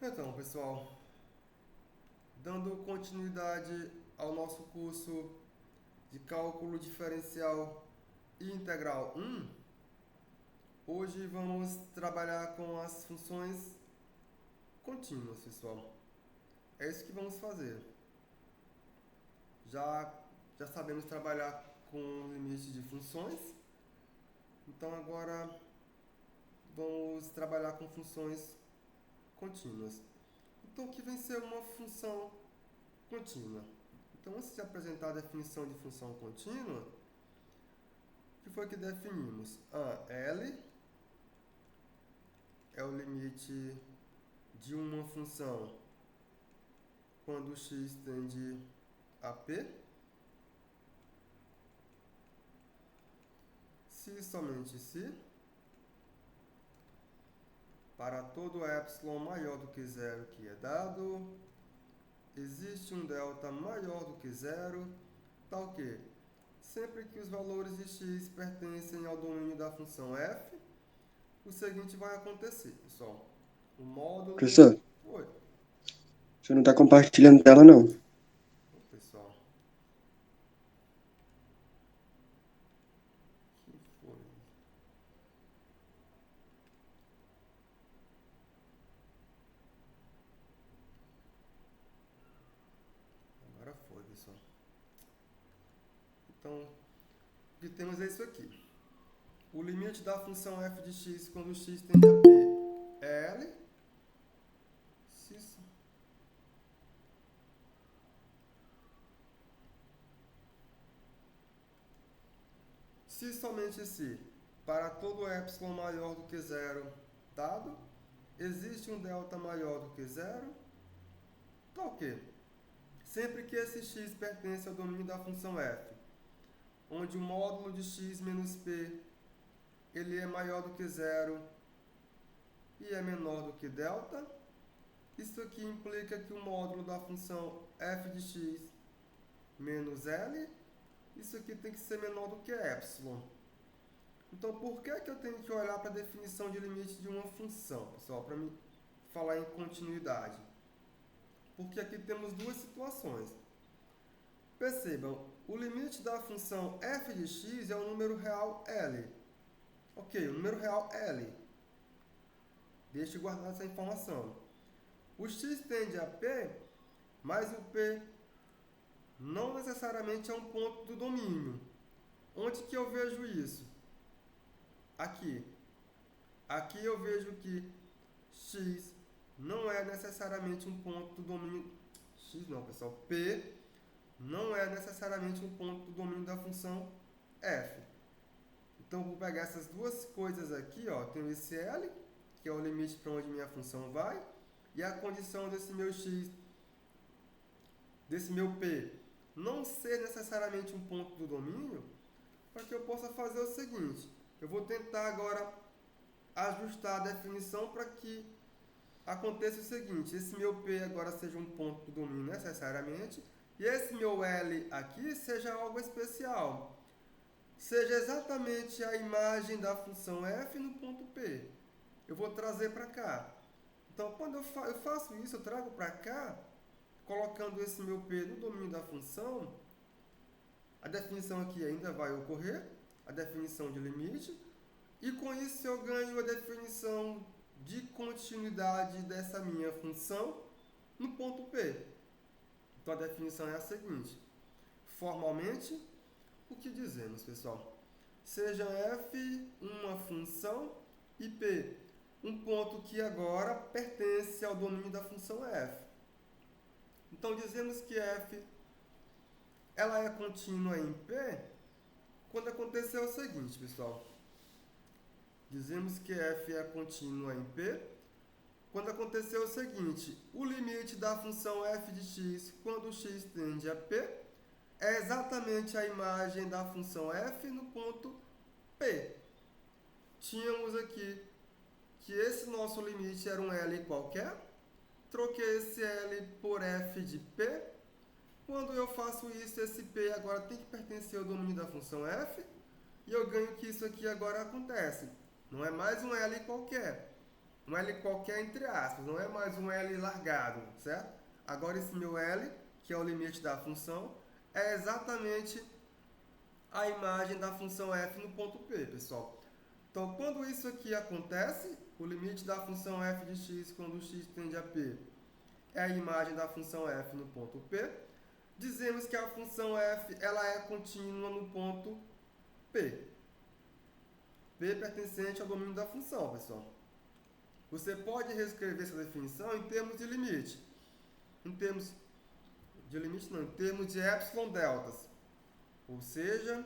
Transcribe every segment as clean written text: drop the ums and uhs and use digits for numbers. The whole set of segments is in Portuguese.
Então, pessoal, dando continuidade ao nosso curso de cálculo diferencial e integral 1, hoje vamos trabalhar com as funções contínuas, pessoal. É isso que vamos fazer. Já, já sabemos trabalhar com limite de funções, então agora vamos trabalhar com funções contínuas. Então, o que vem ser uma função contínua? Então, antes de apresentar a definição de função contínua, o que foi que definimos? L é o limite de uma função quando x tende a p, se e somente se, para todo epsilon maior do que zero que é dado, existe um delta maior do que zero, tal que, sempre que os valores de x pertencem ao domínio da função f, o seguinte vai acontecer, pessoal. O módulo... Professor, Oi, você não está compartilhando tela, não. pessoal. Que foi? Agora foi, pessoal. Então, o que temos é isso aqui. O limite da função f de x quando x tende a p é L. Se, se somente se, para todo epsilon maior do que zero dado, existe um delta maior do que zero, tal que, sempre que esse x pertence ao domínio da função f, onde o módulo de x menos p ele é maior do que zero e é menor do que delta, isso aqui implica que o módulo da função f de x menos L, isso aqui tem que ser menor do que epsilon. Então, por que eu tenho que olhar para a definição de limite de uma função, pessoal, para me falar em continuidade? Porque aqui temos duas situações. Percebam, o limite da função f de x é o número real L. Ok, o número real L. Deixe guardar essa informação. O x tende a p, mas o p não necessariamente é um ponto do domínio. Onde que eu vejo isso? Aqui. Aqui eu vejo que x não é necessariamente um ponto do domínio... x não, pessoal. P não é necessariamente um ponto do domínio da função f. Então, vou pegar essas duas coisas aqui, ó. Tenho esse L, que é o limite para onde minha função vai, e a condição desse meu x, desse meu P, não ser necessariamente um ponto do domínio, para que eu possa fazer o seguinte. Eu vou tentar agora ajustar a definição para que aconteça o seguinte. Esse meu P agora seja um ponto do domínio necessariamente, e esse meu L aqui seja algo especial. Seja exatamente a imagem da função f no ponto P. Eu vou trazer para cá. Então, quando eu faço isso, eu trago para cá, colocando esse meu P no domínio da função, a definição aqui ainda vai ocorrer, a definição de limite, e com isso eu ganho a definição de continuidade dessa minha função no ponto P. Então, a definição é a seguinte. Formalmente, o que dizemos, pessoal? Seja f uma função e p um ponto que agora pertence ao domínio da função f. Então, dizemos que f ela é contínua em p quando acontecer o seguinte, pessoal. Dizemos que f é contínua em p quando acontecer o seguinte. O limite da função f de x quando x tende a p é exatamente a imagem da função f no ponto P. Tínhamos aqui que esse nosso limite era um L qualquer. Troquei esse L por f de P. Quando eu faço isso, esse P agora tem que pertencer ao domínio da função f. E eu ganho que isso aqui agora acontece. Não é mais um L qualquer. um L qualquer entre aspas, não é mais um L largado, certo? Agora esse meu L, que é o limite da função, é exatamente a imagem da função f no ponto P, pessoal. Então, quando isso aqui acontece, o limite da função f de x quando x tende a P é a imagem da função f no ponto P, dizemos que a função f ela é contínua no ponto P. P pertencente ao domínio da função, pessoal. Você pode reescrever essa definição em termos de limite. Em termos de limite não, em termos de epsilon deltas. Ou seja,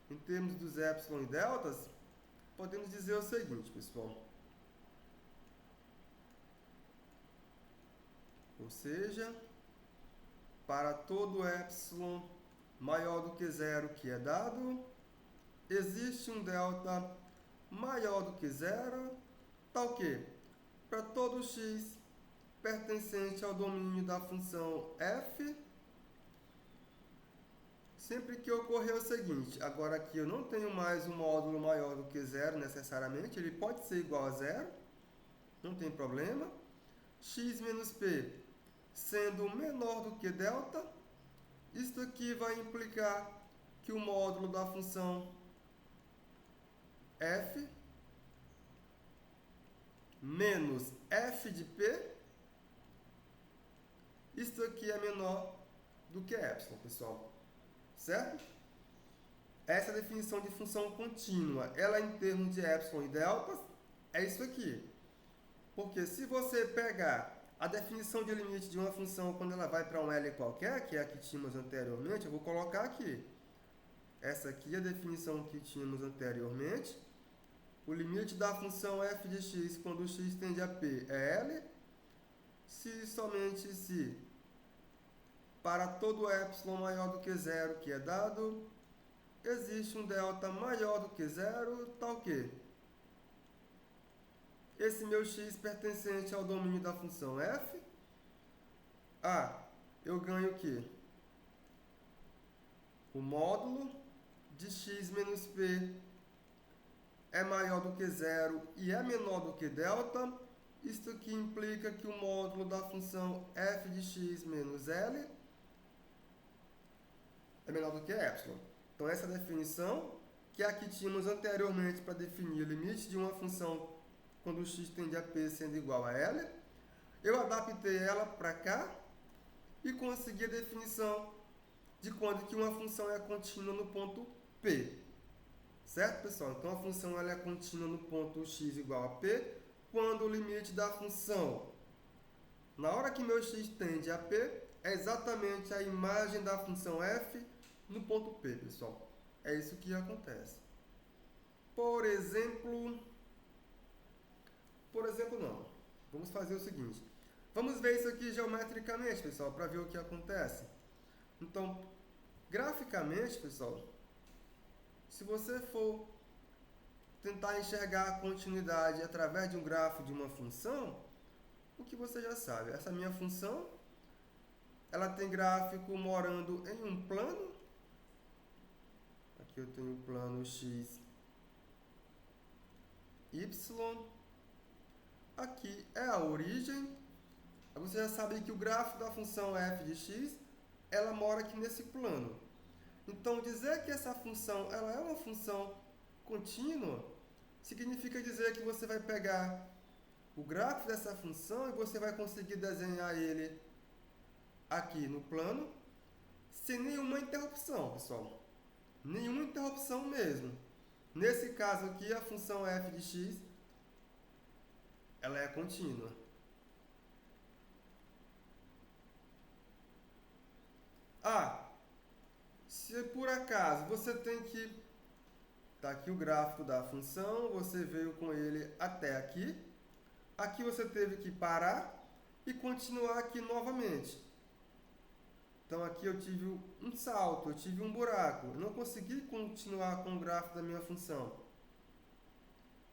em termos dos epsilon e deltas, podemos dizer o seguinte, pessoal. Ou seja, para todo epsilon maior do que zero que é dado, existe um delta maior do que zero, tal que, para todo x pertencente ao domínio da função f, sempre que ocorrer o seguinte, agora aqui eu não tenho mais um módulo maior do que zero necessariamente, ele pode ser igual a zero, não tem problema. X menos P sendo menor do que delta, isto aqui vai implicar que o módulo da função f menos f de P, isto aqui é menor do que epsilon, pessoal. Certo? Essa é a definição de função contínua. Ela, em termos de epsilon e deltas, é isso aqui. Porque se você pegar a definição de limite de uma função quando ela vai para um L qualquer, que é a que tínhamos anteriormente, eu vou colocar aqui. Essa aqui é a definição que tínhamos anteriormente. O limite da função f de x quando x tende a P é L, se e somente se para todo epsilon maior do que zero que é dado, existe um delta maior do que zero, tal que esse meu x pertencente ao domínio da função f, eu ganho o quê? O módulo de x menos p é maior do que zero e é menor do que delta. Isto aqui implica que o módulo da função f de x menos L é menor do que epsilon. Então, essa definição, que é a que tínhamos anteriormente para definir o limite de uma função quando o x tende a P sendo igual a L, eu adaptei ela para cá e consegui a definição de quando que uma função é contínua no ponto P. Certo, pessoal? Então, a função ela é contínua no ponto x igual a P, quando o limite da função, na hora que meu x tende a P, é exatamente a imagem da função f no ponto P, pessoal. É isso que acontece. Por exemplo, não. Vamos fazer o seguinte. Vamos ver isso aqui geometricamente, pessoal, para ver o que acontece. Então, graficamente, pessoal, se você for tentar enxergar a continuidade através de um grafo de uma função, o que você já sabe? Essa minha função, ela tem gráfico morando em um plano. Aqui eu tenho o plano x, y. Aqui é a origem. Você já sabe que o gráfico da função f de x, ela mora aqui nesse plano. Então, dizer que essa função ela é uma função contínua, significa dizer que você vai pegar o gráfico dessa função e você vai conseguir desenhar ele aqui no plano, sem nenhuma interrupção, pessoal. Nenhuma interrupção mesmo. Nesse caso aqui, a função f de x, ela é contínua. Se por acaso você tem que... Está aqui o gráfico da função, você veio com ele até aqui. Aqui você teve que parar e continuar aqui novamente. Então aqui eu tive um salto, eu tive um buraco. Eu não consegui continuar com o gráfico da minha função.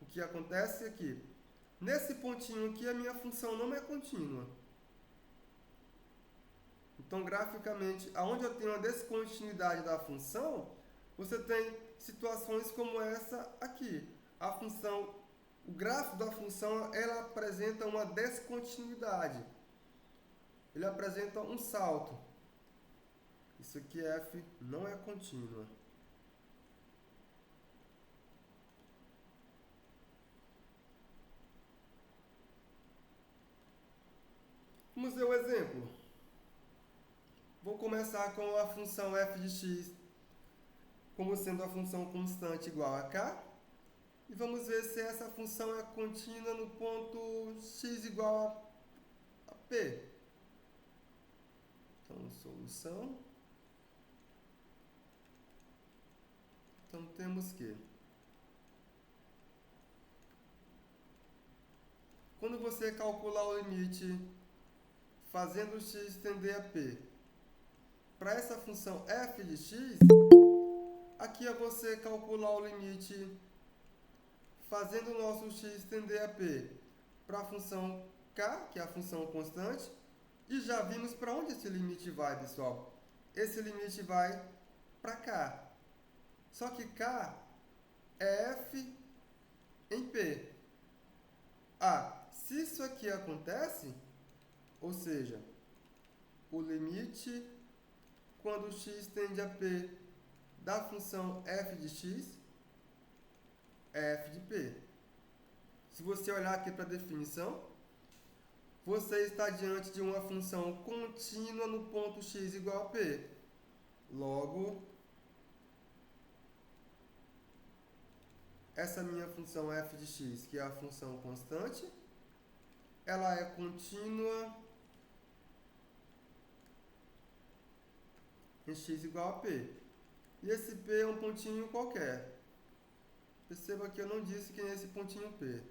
O que acontece aqui? Nesse pontinho aqui a minha função não é contínua. Então, graficamente, aonde eu tenho uma descontinuidade da função, você tem situações como essa aqui. A função O gráfico da função, ela apresenta uma descontinuidade. Ele apresenta um salto. Isso aqui, f, não é contínua. Vamos ver um exemplo. Vou começar com a função f de x como sendo a função constante igual a k. E vamos ver se essa função é contínua no ponto x igual a p. Então, solução. Então, temos que, quando você calcular o limite fazendo x tender a p, para essa função f de x, aqui é você calcular o limite fazendo o nosso x tender a p para a função k, que é a função constante, e já vimos para onde esse limite vai, pessoal. Esse limite vai para k. Só que k é f em p. Se isso aqui acontece, ou seja, o limite quando x tende a p da função f de x é f de p. Se você olhar aqui para a definição, você está diante de uma função contínua no ponto x igual a p. Logo, essa minha função f de x, que é a função constante, ela é contínua em x igual a p. E esse p é um pontinho qualquer. Perceba que eu não disse quem é esse pontinho p.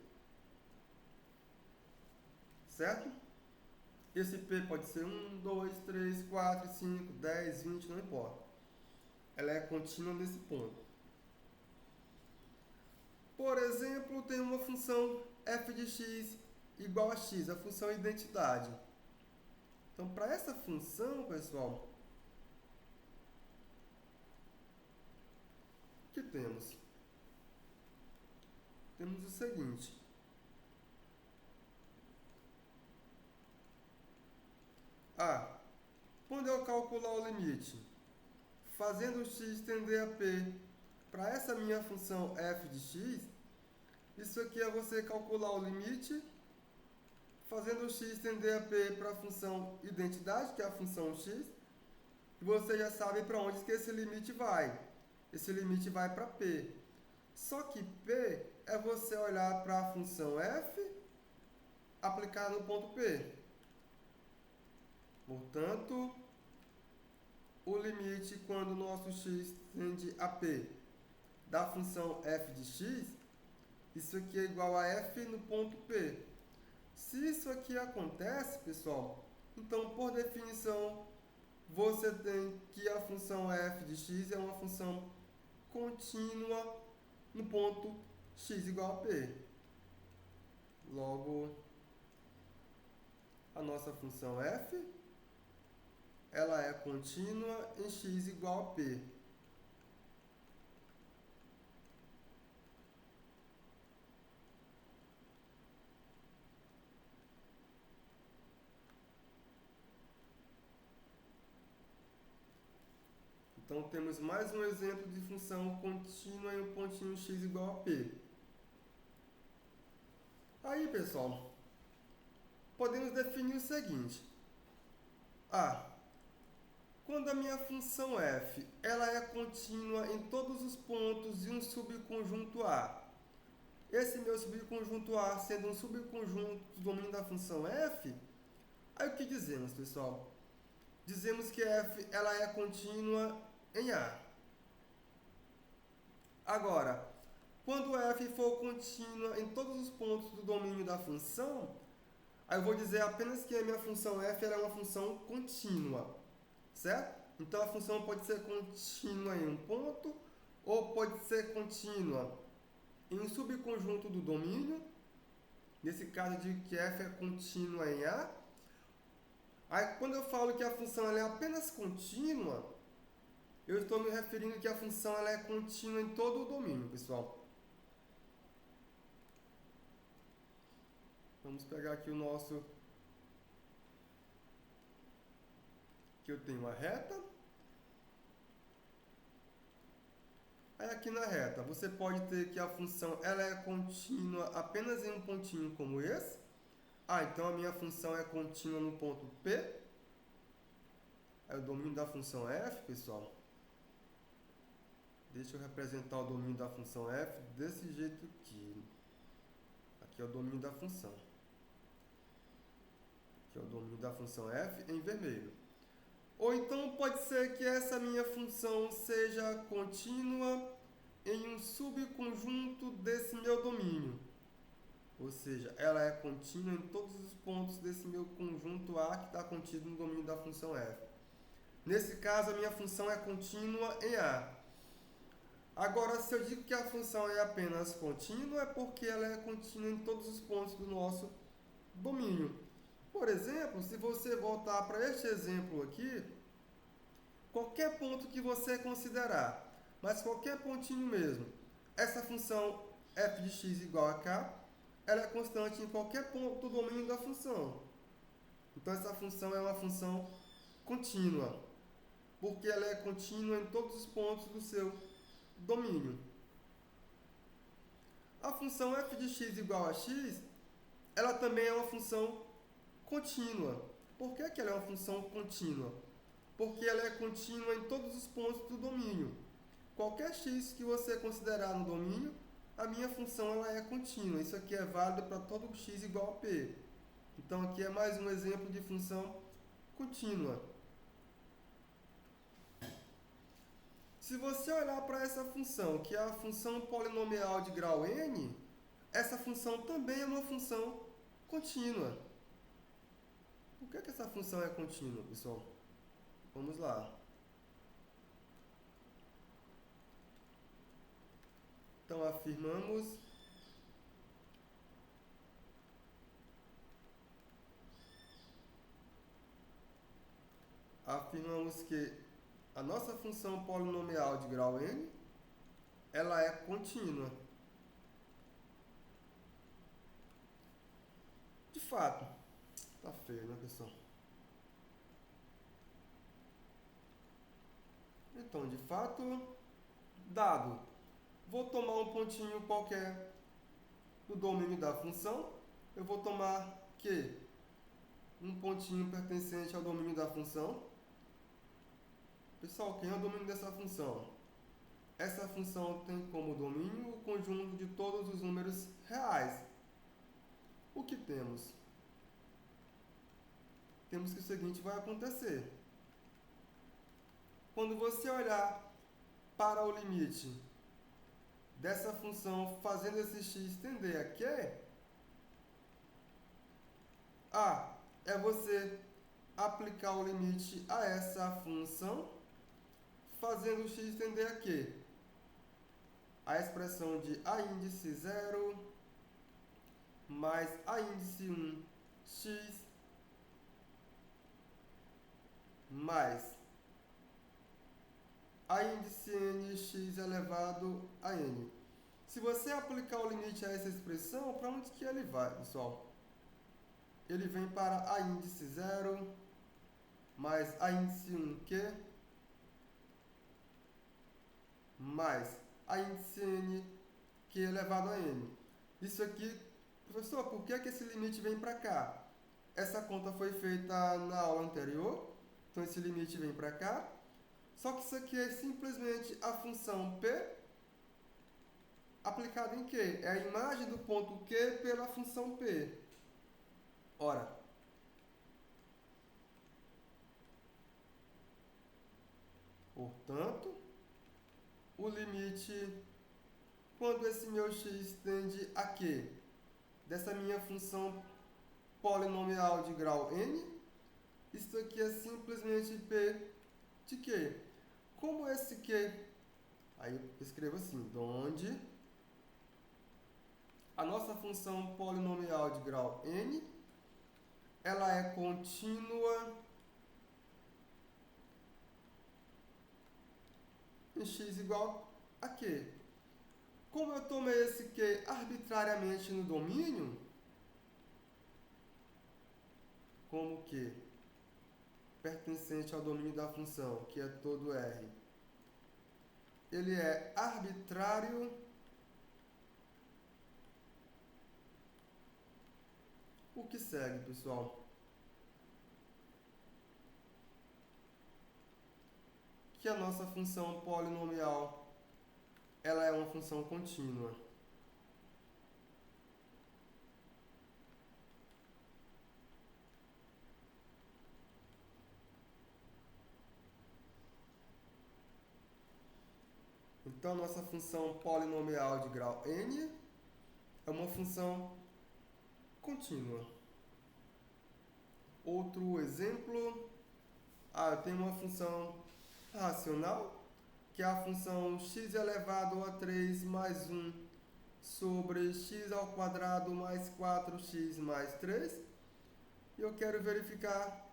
Certo? Esse p pode ser 1, 2, 3, 4, 5, 10, 20, não importa. Ela é contínua nesse ponto. Por exemplo, tem uma função f de x igual a x, a função identidade. Então, para essa função, pessoal, o que temos? Temos o seguinte. Quando eu calcular o limite, fazendo x tender a p para essa minha função f de x, isso aqui é você calcular o limite, fazendo x tender a p para a função identidade, que é a função x, e você já sabe para onde que esse limite vai. Esse limite vai para p. Só que p é você olhar para a função f aplicada no ponto p. Portanto, o limite quando o nosso x tende a p da função f de x, isso aqui é igual a f no ponto p. Se isso aqui acontece, pessoal, então, por definição, você tem que a função f de x é uma função contínua no ponto x igual a p. Logo, a nossa função f, ela é contínua em x igual a p. Então, temos mais um exemplo de função contínua em um pontinho x igual a p. Aí, pessoal, podemos definir o seguinte. Quando a minha função f ela é contínua em todos os pontos de um subconjunto A, esse meu subconjunto A sendo um subconjunto do domínio da função f, aí o que dizemos, pessoal? Dizemos que f ela é contínua em A. Agora, quando f for contínua em todos os pontos do domínio da função, aí eu vou dizer apenas que a minha função f ela é uma função contínua, certo? Então, a função pode ser contínua em um ponto ou pode ser contínua em um subconjunto do domínio. Nesse caso, eu digo que f é contínua em A. Aí, quando eu falo que a função ela é apenas contínua, eu estou me referindo que a função ela é contínua em todo o domínio, pessoal. Vamos pegar aqui o nosso, que eu tenho uma reta. Aí aqui na reta, você pode ter que a função ela é contínua apenas em um pontinho como esse. Ah, então a minha função é contínua no ponto P. É o domínio da função f, pessoal. Deixa eu representar o domínio da função f desse jeito aqui. Aqui é o domínio da função. Aqui é o domínio da função f em vermelho. Ou então pode ser que essa minha função seja contínua em um subconjunto desse meu domínio. Ou seja, ela é contínua em todos os pontos desse meu conjunto A que está contido no domínio da função f. Nesse caso, a minha função é contínua em A. Agora, se eu digo que a função é apenas contínua, é porque ela é contínua em todos os pontos do nosso domínio. Por exemplo, se você voltar para este exemplo aqui, qualquer ponto que você considerar, mas qualquer pontinho mesmo, essa função f de x igual a k, ela é constante em qualquer ponto do domínio da função. Então, essa função é uma função contínua, porque ela é contínua em todos os pontos do seu domínio. A função f de x igual a x, ela também é uma função contínua. Por que ela é uma função contínua? Porque ela é contínua em todos os pontos do domínio. Qualquer x que você considerar no domínio, a minha função ela é contínua. Isso aqui é válido para todo x igual a p. Então, aqui é mais um exemplo de função contínua. Se você olhar para essa função, que é a função polinomial de grau n, essa função também é uma função contínua. Por que essa função é contínua, pessoal? Vamos lá. Então, afirmamos que a nossa função polinomial de grau n, ela é contínua. De fato, tá feio, né, pessoal? Então, de fato, dado, vou tomar um pontinho qualquer do domínio da função, eu vou tomar que um pontinho pertencente ao domínio da função. Pessoal, quem é o domínio dessa função? Essa função tem como domínio o conjunto de todos os números reais. O que temos? Temos que o seguinte vai acontecer. Quando você olhar para o limite dessa função fazendo esse x tender a Q, A é você aplicar o limite a essa função fazendo o x tender a Q. A expressão de a índice 0 mais a índice 1 x mais a índice n x elevado a n. Se você aplicar o limite a essa expressão, para onde que ele vai, pessoal? Ele vem para a índice 0 mais a índice 1q mais a índice n q elevado a n. Isso aqui, professor, por que esse limite vem para cá? Essa conta foi feita na aula anterior, então esse limite vem para cá. Só que isso aqui é simplesmente a função p aplicada em q. É a imagem do ponto q pela função p. Ora, portanto, o limite, quando esse meu x tende a q, dessa minha função polinomial de grau n, isso aqui é simplesmente p de q. Como esse q, aí eu escrevo assim, onde a nossa função polinomial de grau n, ela é contínua em x igual a q. Como eu tomei esse q arbitrariamente no domínio, como que pertencente ao domínio da função, que é todo R, ele é arbitrário, o que segue, pessoal? Que a nossa função polinomial, ela é uma função contínua. Então, nossa função polinomial de grau n é uma função contínua. Outro exemplo, eu tenho uma função racional, que é a função x elevado a 3 mais 1 sobre x ao quadrado mais 4x mais 3. E eu quero verificar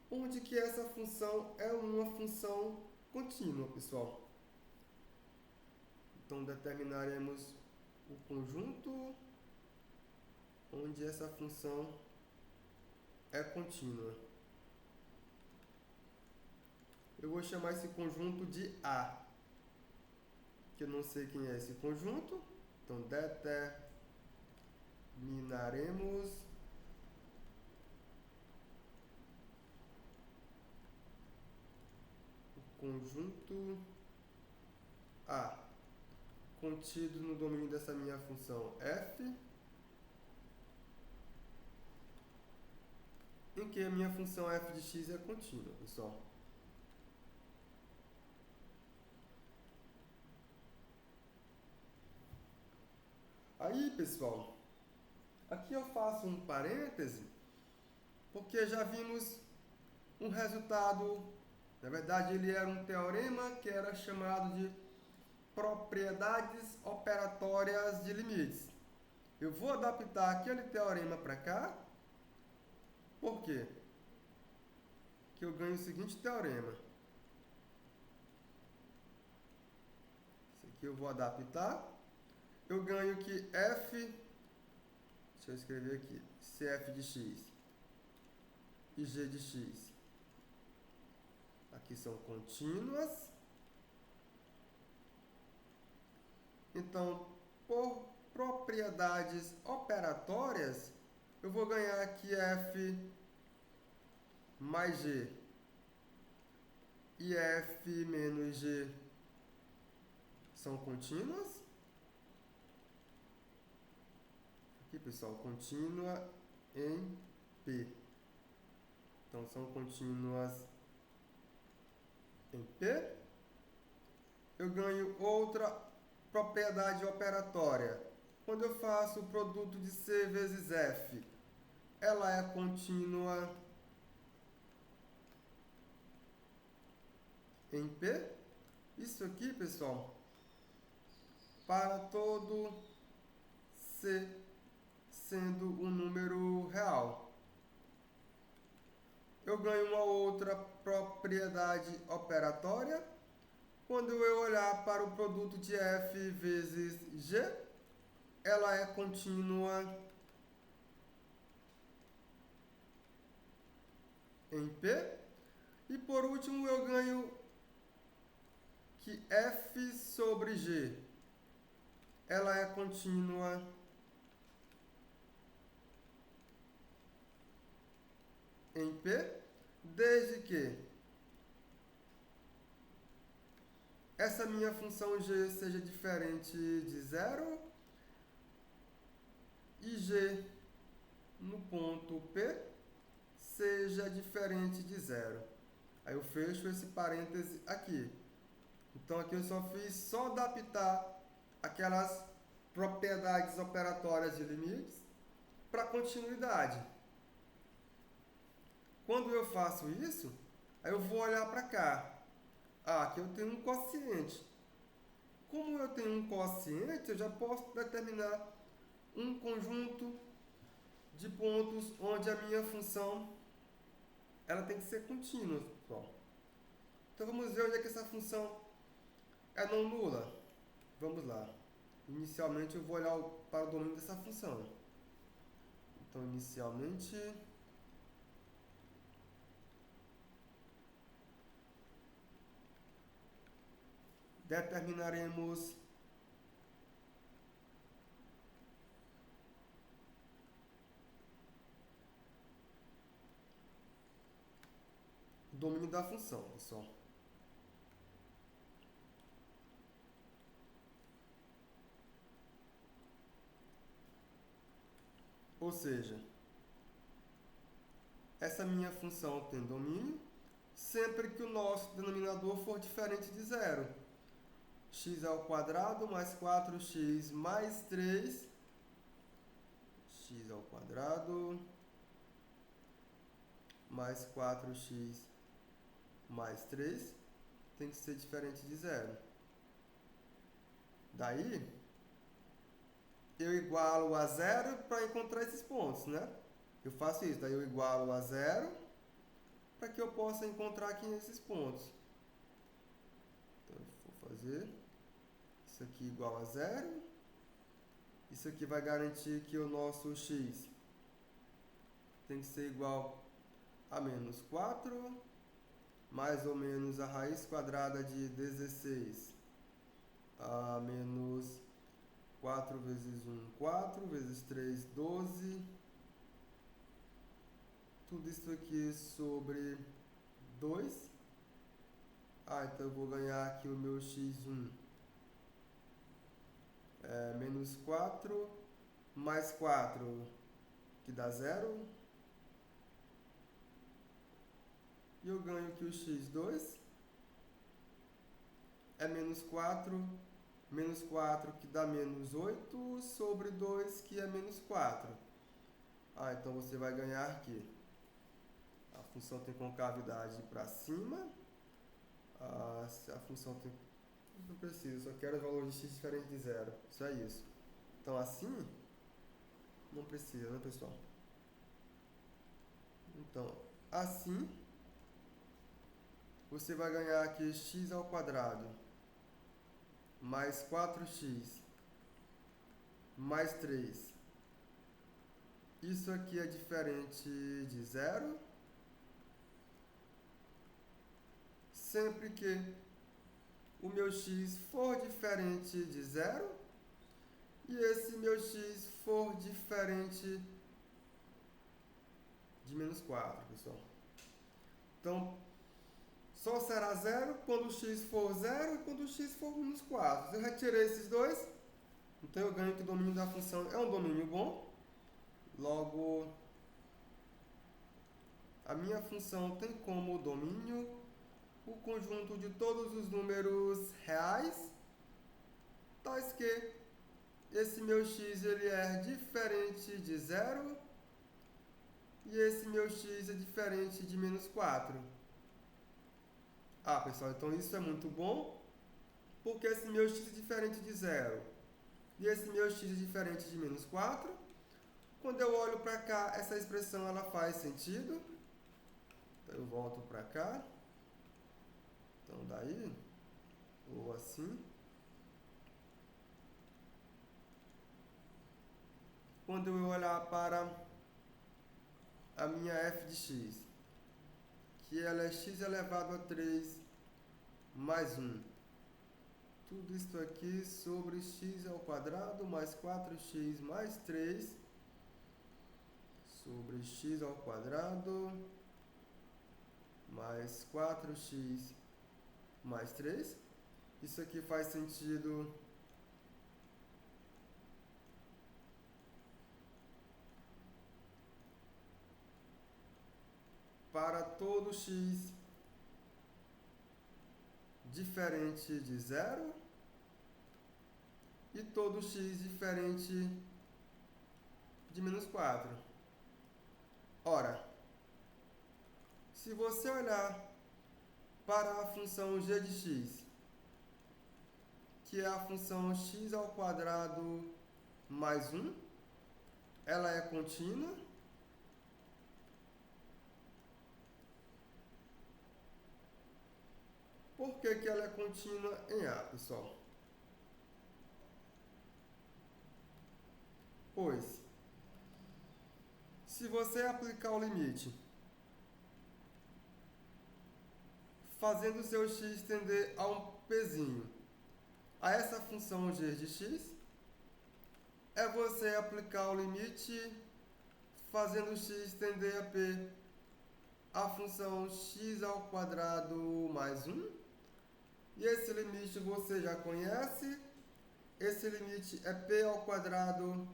onde que essa função é uma função contínua, pessoal. Então, determinaremos o conjunto onde essa função é contínua. Eu vou chamar esse conjunto de A, que eu não sei quem é esse conjunto. Então, determinaremos o conjunto A, contido no domínio dessa minha função f, em que a minha função f de x é contínua, pessoal. Aí, pessoal, aqui eu faço um parêntese, porque já vimos um resultado, na verdade ele era um teorema que era chamado de propriedades operatórias de limites. Eu vou adaptar aquele teorema para cá, por quê? Que eu ganho o seguinte teorema. Esse aqui eu vou adaptar. Eu ganho que f, deixa eu escrever aqui, cf de x e g de x, aqui são contínuas. Então, por propriedades operatórias, eu vou ganhar que f mais g e f menos g são contínuas. Aqui, pessoal, contínua em P. Então, são contínuas em P. Eu ganho outra propriedade operatória. Quando eu faço o produto de C vezes F, ela é contínua em P. Isso aqui, pessoal, para todo C sendo um número real. Eu ganho uma outra propriedade operatória. Quando eu olhar para o produto de F vezes G, ela é contínua em P. E por último, eu ganho que F sobre G, ela é contínua em P, desde que essa minha função G seja diferente de zero e G no ponto P seja diferente de zero. Aí eu fecho esse parêntese aqui. Então aqui eu só adaptar aquelas propriedades operatórias de limites para continuidade. Quando eu faço isso, aí eu vou olhar para cá. Aqui eu tenho um quociente. Como eu tenho um quociente, eu já posso determinar um conjunto de pontos onde a minha função ela tem que ser contínua. Bom, então vamos ver onde é que essa função é não nula. Vamos lá. Inicialmente eu vou olhar para o domínio dessa função. Então, inicialmente, determinaremos o domínio da função, pessoal. Ou seja, essa minha função tem domínio sempre que o nosso denominador for diferente de zero. X ao quadrado mais 4x mais 3, x ao quadrado mais 4x mais 3 tem que ser diferente de zero. Daí, eu igualo a zero para encontrar esses pontos, né? Eu faço isso, daí eu igualo a zero para que eu possa encontrar aqui esses pontos. Então, eu vou fazer isso aqui igual a zero. Isso aqui vai garantir que o nosso x tem que ser igual a menos 4, mais ou menos a raiz quadrada de 16 a menos 4 vezes 1, 4, vezes 3, 12. Tudo isso aqui sobre 2. Então eu vou ganhar aqui o meu x1. Menos 4 mais 4, que dá 0. E eu ganho que o x2 é menos 4, que dá menos 8, sobre 2, que é menos 4. Então você vai ganhar aqui. A função tem concavidade para cima. Se a função tem... Não preciso, só quero os valores de x diferentes de zero. Só isso. Então assim, não precisa, né, pessoal? Então, assim, você vai ganhar aqui x ao quadrado mais 4x mais 3. Isso aqui é diferente de zero. Sempre que o meu x for diferente de zero e esse meu x for diferente de menos 4, pessoal. Então, só será zero quando o x for zero e quando o x for menos 4. Se eu retirei esses dois, então eu ganho que o domínio da função é um domínio bom. Logo, a minha função tem como domínio o conjunto de todos os números reais, tais que esse meu x ele é diferente de zero e esse meu x é diferente de menos 4. Pessoal, então isso é muito bom, porque esse meu x é diferente de zero e esse meu x é diferente de menos 4. Quando eu olho para cá, essa expressão ela faz sentido. Então eu volto para cá. Então daí, ou assim. Quando eu olhar para a minha f de x, que ela é x elevado a 3 mais 1. Tudo isso aqui sobre x ao quadrado mais 4x mais 3 sobre x ao quadrado mais 4x mais 3. Isso aqui faz sentido para todo x diferente de zero e todo x diferente de menos 4. Ora, se você olhar para a função g de x, que é a função x ao quadrado mais 1, ela é contínua. Por que ela é contínua em A, pessoal? Pois, se você aplicar o limite fazendo o seu x tender a um pzinho a essa função g de x é você aplicar o limite fazendo x tender a p a função x ao quadrado mais 1. E esse limite você já conhece. Esse limite é p ao quadrado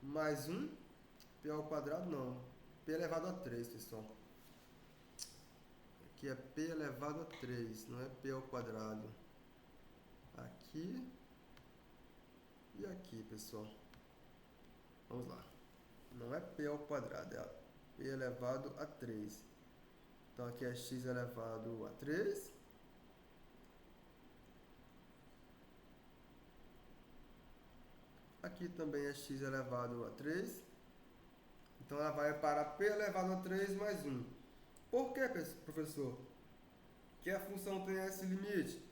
mais 1. P ao quadrado não. P elevado a 3, pessoal. Aqui é p elevado a 3, não é p ao quadrado. Aqui e aqui, pessoal. Vamos lá. Não é p ao quadrado, é p elevado a 3. Então aqui é x elevado a 3. Aqui também é x elevado a 3. Então ela vai para p elevado a 3 mais 1. Por que, professor? Que a função tem esse limite?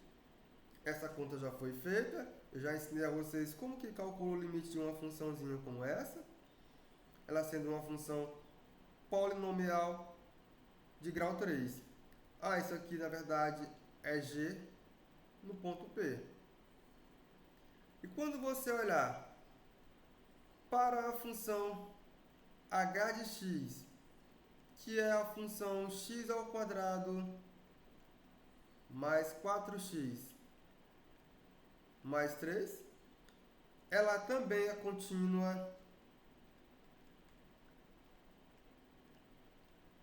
Essa conta já foi feita. Eu já ensinei a vocês como que calcula o limite de uma funçãozinha como essa. Ela sendo uma função polinomial de grau 3. Isso aqui na verdade é g no ponto P. E quando você olhar para a função h de x, que é a função x ao quadrado mais 4x mais 3, ela também é contínua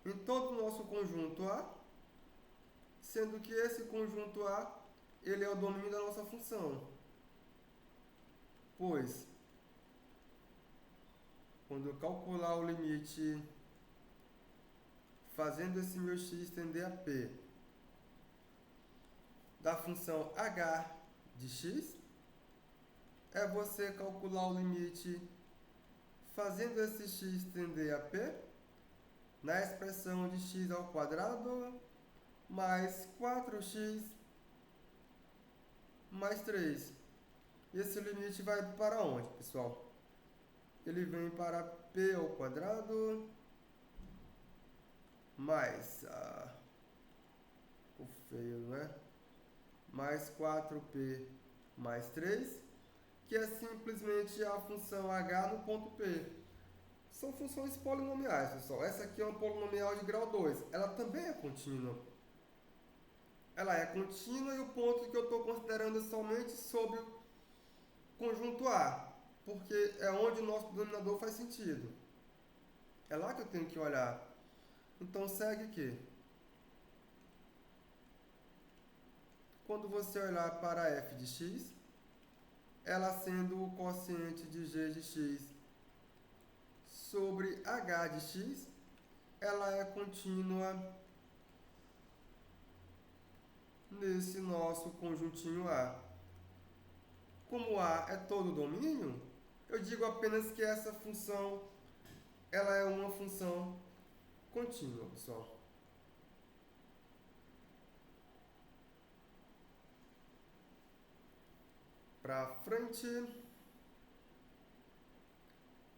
em todo o nosso conjunto A, sendo que esse conjunto A ele é o domínio da nossa função. Pois, quando eu calcular o limite fazendo esse meu x tender a p da função h de x, é você calcular o limite fazendo esse x tender a p na expressão de x ao quadrado mais 4x mais 3. Esse limite vai para onde, pessoal? Ele vem para p ao quadrado mais o feio, não é? Mais 4p mais 3, que é simplesmente a função h no ponto P. São funções polinomiais, pessoal. Essa aqui é uma polinomial de grau 2. Ela também é contínua. Ela é contínua e o ponto que eu estou considerando é somente sobre o conjunto A, porque é onde o nosso denominador faz sentido. É lá que eu tenho que olhar. Então segue que quando você olhar para f de x, ela sendo o quociente de g de x sobre h de x, ela é contínua nesse nosso conjuntinho A. Como A é todo domínio, eu digo apenas que essa função ela é uma função contínua, pessoal. Para frente.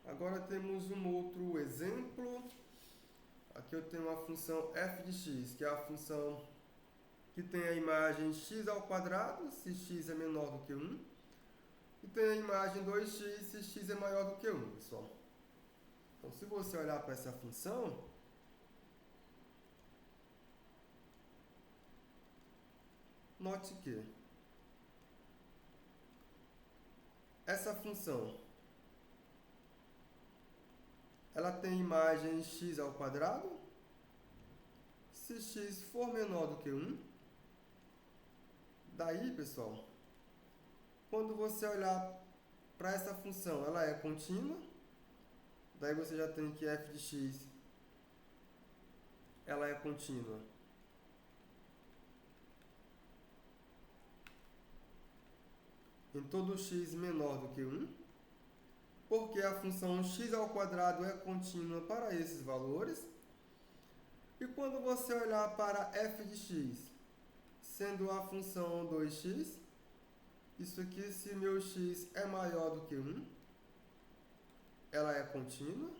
Agora temos um outro exemplo. Aqui eu tenho a função f de x, que é a função que tem a imagem x ao quadrado, se x é menor do que 1. E tem a imagem 2x, se x é maior do que 1, pessoal. Então, se você olhar para essa função, note que essa função ela tem imagem x ao quadrado, se x for menor do que 1. Daí, pessoal, quando você olhar para essa função, ela é contínua. Daí você já tem que f de x ela é contínua em todo x menor do que 1, porque a função x ao quadrado é contínua para esses valores. E quando você olhar para f de x, sendo a função 2x, isso aqui, se meu x é maior do que 1, ela é contínua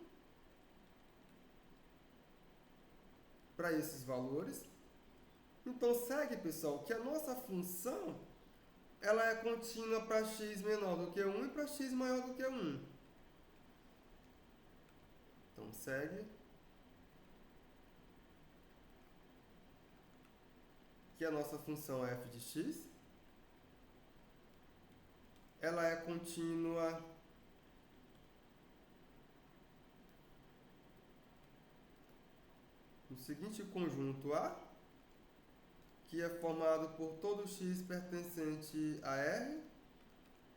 para esses valores. Então segue, pessoal, que a nossa função ela é contínua para x menor do que 1 e para x maior do que 1. Então, segue. Que a nossa função f de x, ela é contínua no seguinte conjunto A, que é formado por todo x pertencente a R,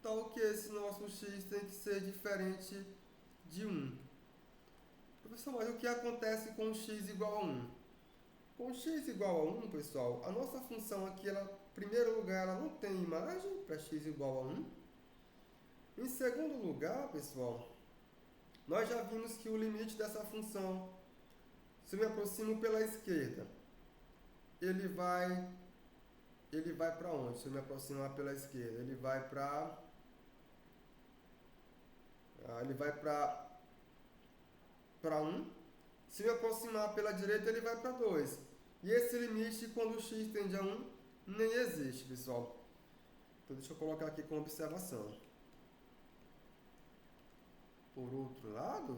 tal que esse nosso x tem que ser diferente de 1. Professor, mas o que acontece com x igual a 1? Com x igual a 1, pessoal, a nossa função aqui, ela, em primeiro lugar, ela não tem imagem para x igual a 1. Em segundo lugar, pessoal, nós já vimos que o limite dessa função, se eu me aproximo pela esquerda, ele vai para onde? Se eu me aproximar pela esquerda, ele vai para para 1. Se eu me aproximar pela direita, ele vai para 2. E esse limite, quando o x tende a 1, nem existe, pessoal. Então, deixa eu colocar aqui como observação. Por outro lado,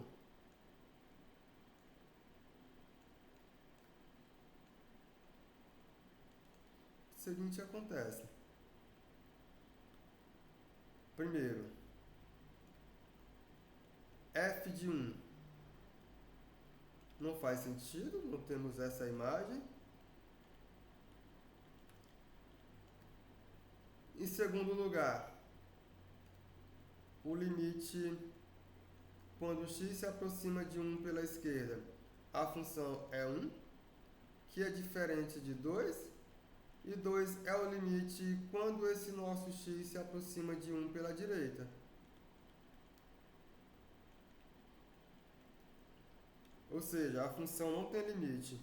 o seguinte acontece. Primeiro, f de 1 não faz sentido, não temos essa imagem. Em segundo lugar, o limite, quando x se aproxima de 1 pela esquerda, a função é 1, que é diferente de 2, e 2 é o limite quando esse nosso x se aproxima de 1 pela direita. Ou seja, a função não tem limite.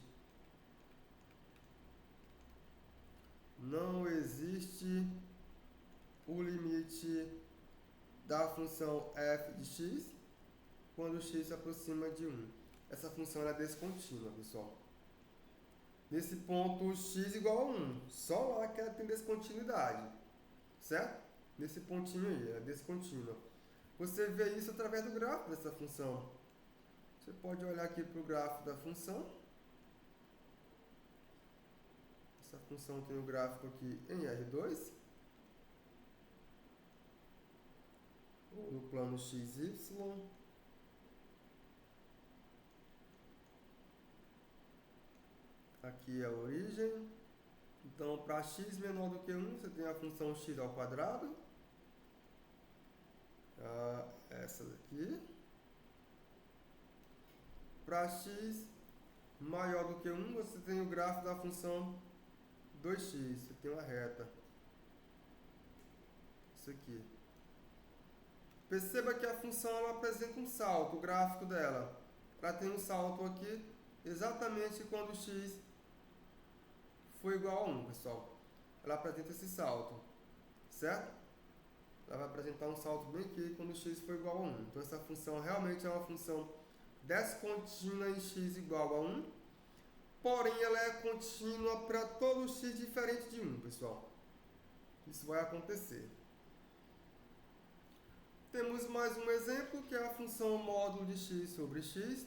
Não existe o limite da função f de x quando x se aproxima de 1. Essa função é descontínua, pessoal. Nesse ponto, x igual a 1. Só lá que ela tem descontinuidade. Certo? Nesse pontinho aí, ela é descontínua. Você vê isso através do gráfico dessa função. Você pode olhar aqui para o gráfico da função. Essa função tem o gráfico aqui em R2. Ou no plano XY. Aqui é a origem. Então, para x menor do que 1, você tem a função x ao quadrado. Essa daqui. Para x maior do que 1, você tem o gráfico da função 2x. Você tem uma reta. Isso aqui. Perceba que a função ela apresenta um salto, o gráfico dela. Ela tem um salto aqui exatamente quando x for igual a 1, pessoal. Ela apresenta esse salto, certo? Ela vai apresentar um salto bem aqui quando x for igual a 1. Então, essa função realmente é uma função descontínua em x igual a 1, porém, ela é contínua para todo x diferente de 1, pessoal. Isso vai acontecer. Temos mais um exemplo, que é a função módulo de x sobre x.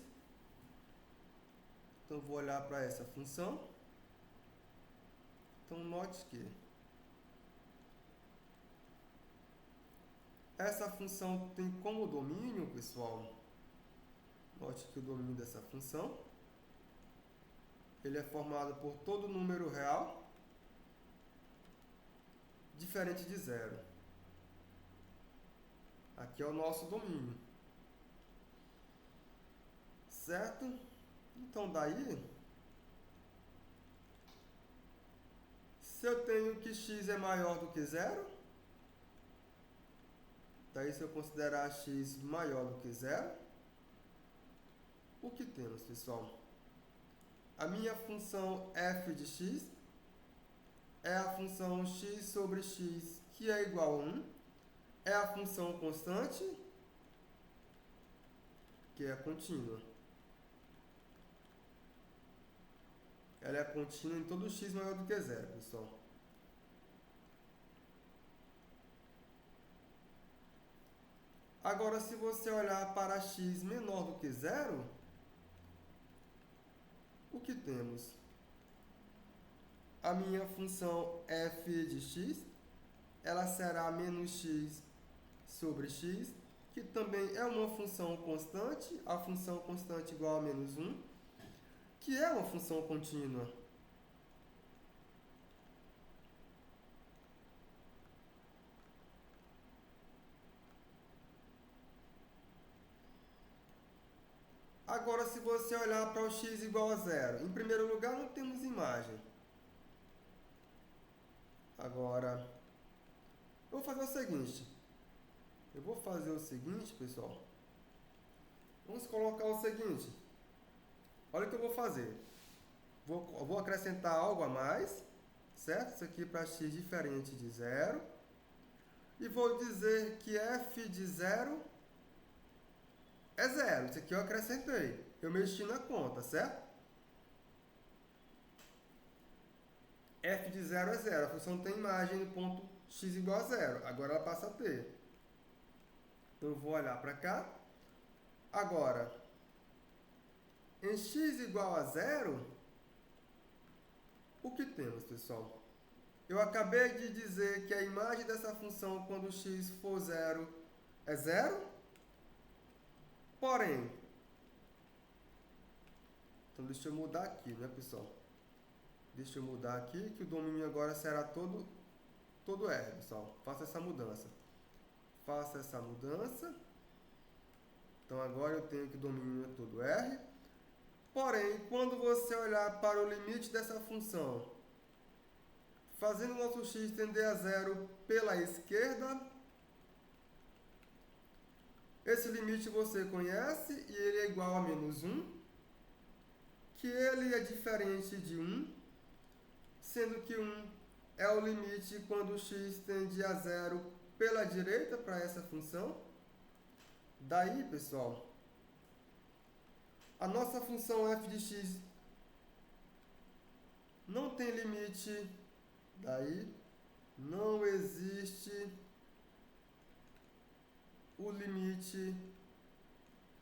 Então, vou olhar para essa função. Então, note que essa função tem como domínio, pessoal, note que o domínio dessa função, ele é formado por todo número real diferente de zero. Aqui é o nosso domínio. Certo? Então, daí, se eu tenho que x é maior do que zero, daí se eu considerar x maior do que zero, o que temos, pessoal? A minha função f de x é a função x sobre x, que é igual a 1. É a função constante, que é contínua. Ela é contínua em todo x maior do que zero, pessoal. Agora, se você olhar para x menor do que zero, o que temos? A minha função f de x, ela será menos x sobre x, que também é uma função constante, a função constante igual a menos 1, que é uma função contínua. Agora, se você olhar para o x igual a zero, em primeiro lugar, não temos imagem. Agora, eu vou fazer o seguinte, pessoal. Vamos colocar o seguinte. Olha o que eu vou fazer. Vou acrescentar algo a mais, certo? Isso aqui para x diferente de zero. E vou dizer que f de zero é zero. Isso aqui eu acrescentei. Eu mexi na conta, certo? F de zero é zero. A função tem imagem no ponto x igual a zero. Agora ela passa a ter. Então eu vou olhar para cá. Agora, em x igual a zero, o que temos, pessoal? Eu acabei de dizer que a imagem dessa função quando x for zero é zero. Porém, então deixa eu mudar aqui, né, pessoal? Deixa eu mudar aqui, que o domínio agora será todo R, pessoal. Faça essa mudança. Então agora eu tenho que o domínio é todo R. Porém, quando você olhar para o limite dessa função, fazendo o nosso x tender a zero pela esquerda, esse limite você conhece e ele é igual a menos 1, que ele é diferente de 1, sendo que 1 é o limite quando o x tende a zero pela direita para essa função. Daí, pessoal, a nossa função f de x não tem limite, daí não existe o limite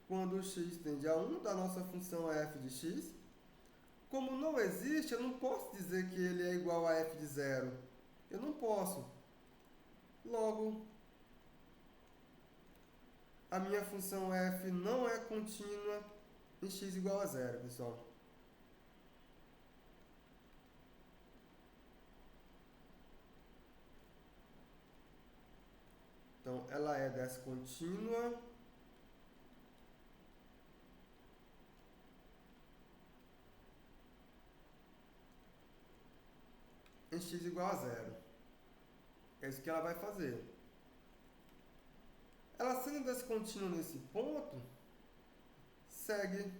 quando o x tende a 1 da nossa função f de x. Como não existe, eu não posso dizer que ele é igual a f de zero. Eu não posso. Logo, a minha função f não é contínua em x igual a zero, pessoal. Então, ela é descontínua em x igual a zero. É isso que ela vai fazer. Ela sendo descontínua nesse ponto, segue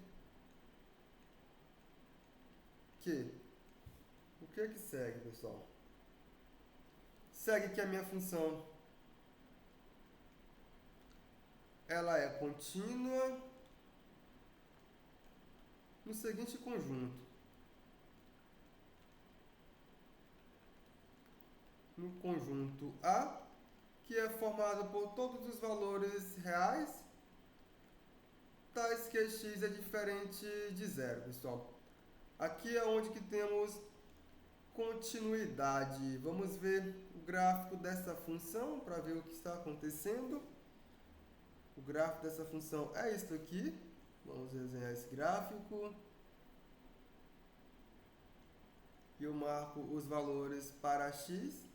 que? O que que segue, pessoal? Segue que a minha função ela é contínua no seguinte conjunto. No conjunto A, que é formado por todos os valores reais, tais que x é diferente de zero, pessoal. Aqui é onde que temos continuidade. Vamos ver o gráfico dessa função para ver o que está acontecendo. O gráfico dessa função é isso aqui. Vamos desenhar esse gráfico. E eu marco os valores para x.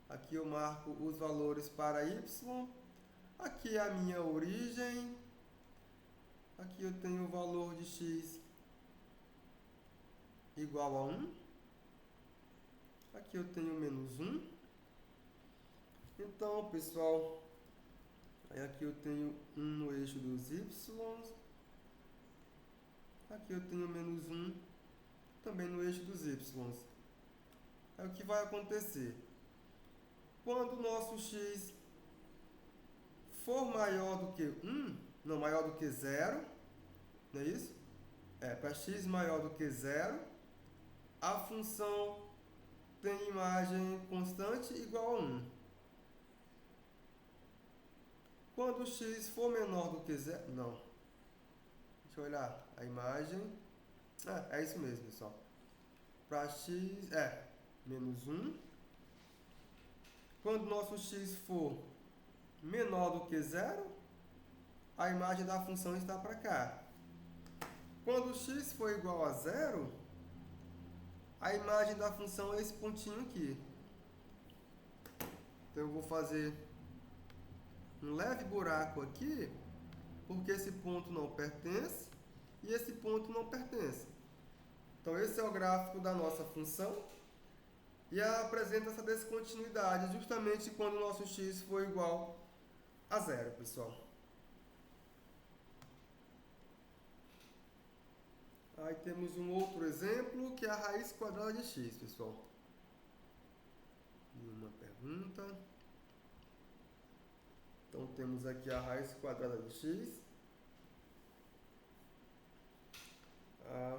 Aqui eu marco os valores para y. Aqui é a minha origem. Aqui eu tenho o valor de x igual a 1. Aqui eu tenho menos 1. Então, pessoal, aqui eu tenho 1 no eixo dos y. Aqui eu tenho menos 1 também no eixo dos y. Aí o que vai acontecer? Quando o nosso x for maior do que 1, não, maior do que 0, não é isso? Para x maior do que 0, a função tem imagem constante igual a 1. Quando x for menor do que zero... Não. Deixa eu olhar a imagem. É isso mesmo, pessoal. Para x menos 1. Quando nosso x for menor do que zero, a imagem da função está para cá. Quando x for igual a zero, a imagem da função é esse pontinho aqui. Então eu vou fazer um leve buraco aqui, porque esse ponto não pertence e esse ponto não pertence. Então esse é o gráfico da nossa função e apresenta essa descontinuidade justamente quando o nosso x for igual a zero, pessoal. Aí temos um outro exemplo, que é a raiz quadrada de x, pessoal. E uma pergunta. Então, temos aqui a raiz quadrada de x.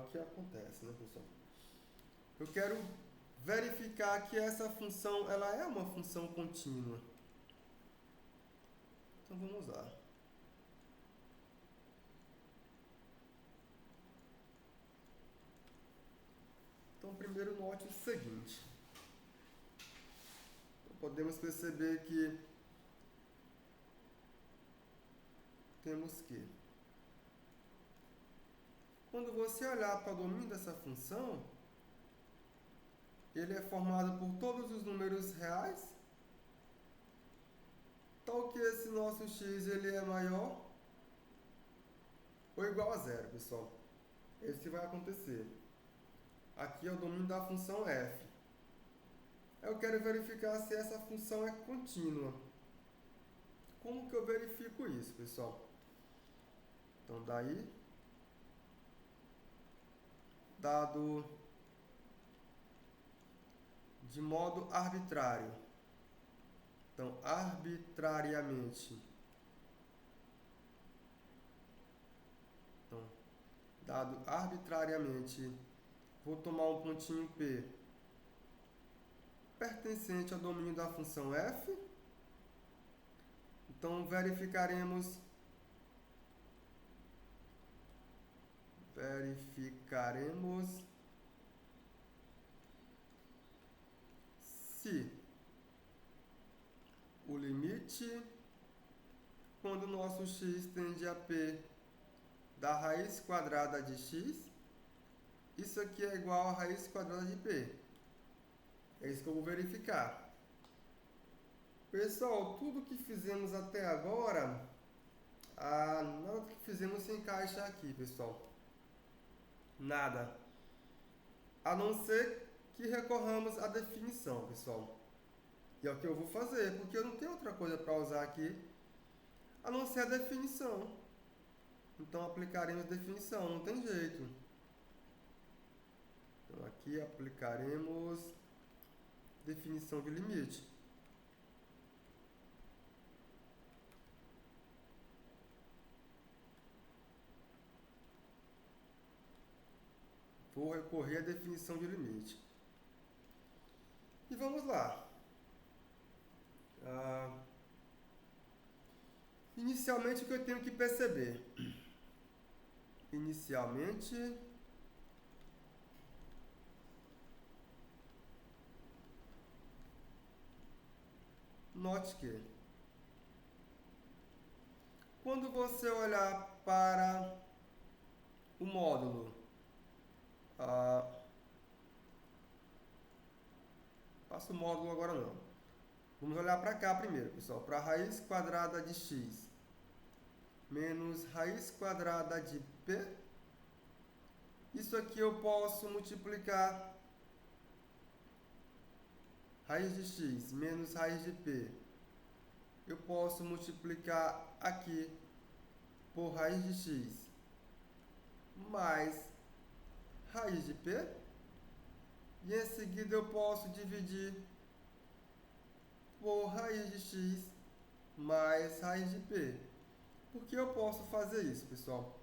O que acontece, né, pessoal? Eu quero verificar que essa função, ela é uma função contínua. Então, vamos lá. Então, primeiro note o seguinte. Então, podemos perceber que temos que, quando você olhar para o domínio dessa função, ele é formado por todos os números reais, tal que esse nosso x ele é maior ou igual a zero, pessoal. Esse vai acontecer. Aqui é o domínio da função f. Eu quero verificar se essa função é contínua. Como que eu verifico isso, pessoal? Então, daí, dado de modo arbitrário. Então, arbitrariamente. Então, dado arbitrariamente, vou tomar um pontinho P pertencente ao domínio da função f. Então, verificaremos se o limite, quando o nosso x tende a p da raiz quadrada de x, isso aqui é igual a raiz quadrada de p. É isso que eu vou verificar. Pessoal, tudo que fizemos até agora, nada que fizemos se encaixa aqui, pessoal. Nada. A não ser que recorramos à definição, pessoal. E é o que eu vou fazer, porque eu não tenho outra coisa para usar aqui, a não ser a definição. Então, aplicaremos definição, não tem jeito. Então, aqui aplicaremos definição de limite. Vou recorrer à definição de limite. E vamos lá. Inicialmente, o que eu tenho que perceber? Inicialmente, note que, quando você olhar para o módulo, passa o módulo agora não. Vamos olhar para cá primeiro, pessoal, para a raiz quadrada de x menos raiz quadrada de p. Isso aqui eu posso multiplicar raiz de x menos raiz de p. Eu posso multiplicar aqui por raiz de x mais raiz de p. E em seguida eu posso dividir por raiz de x mais raiz de p. Por que eu posso fazer isso, pessoal?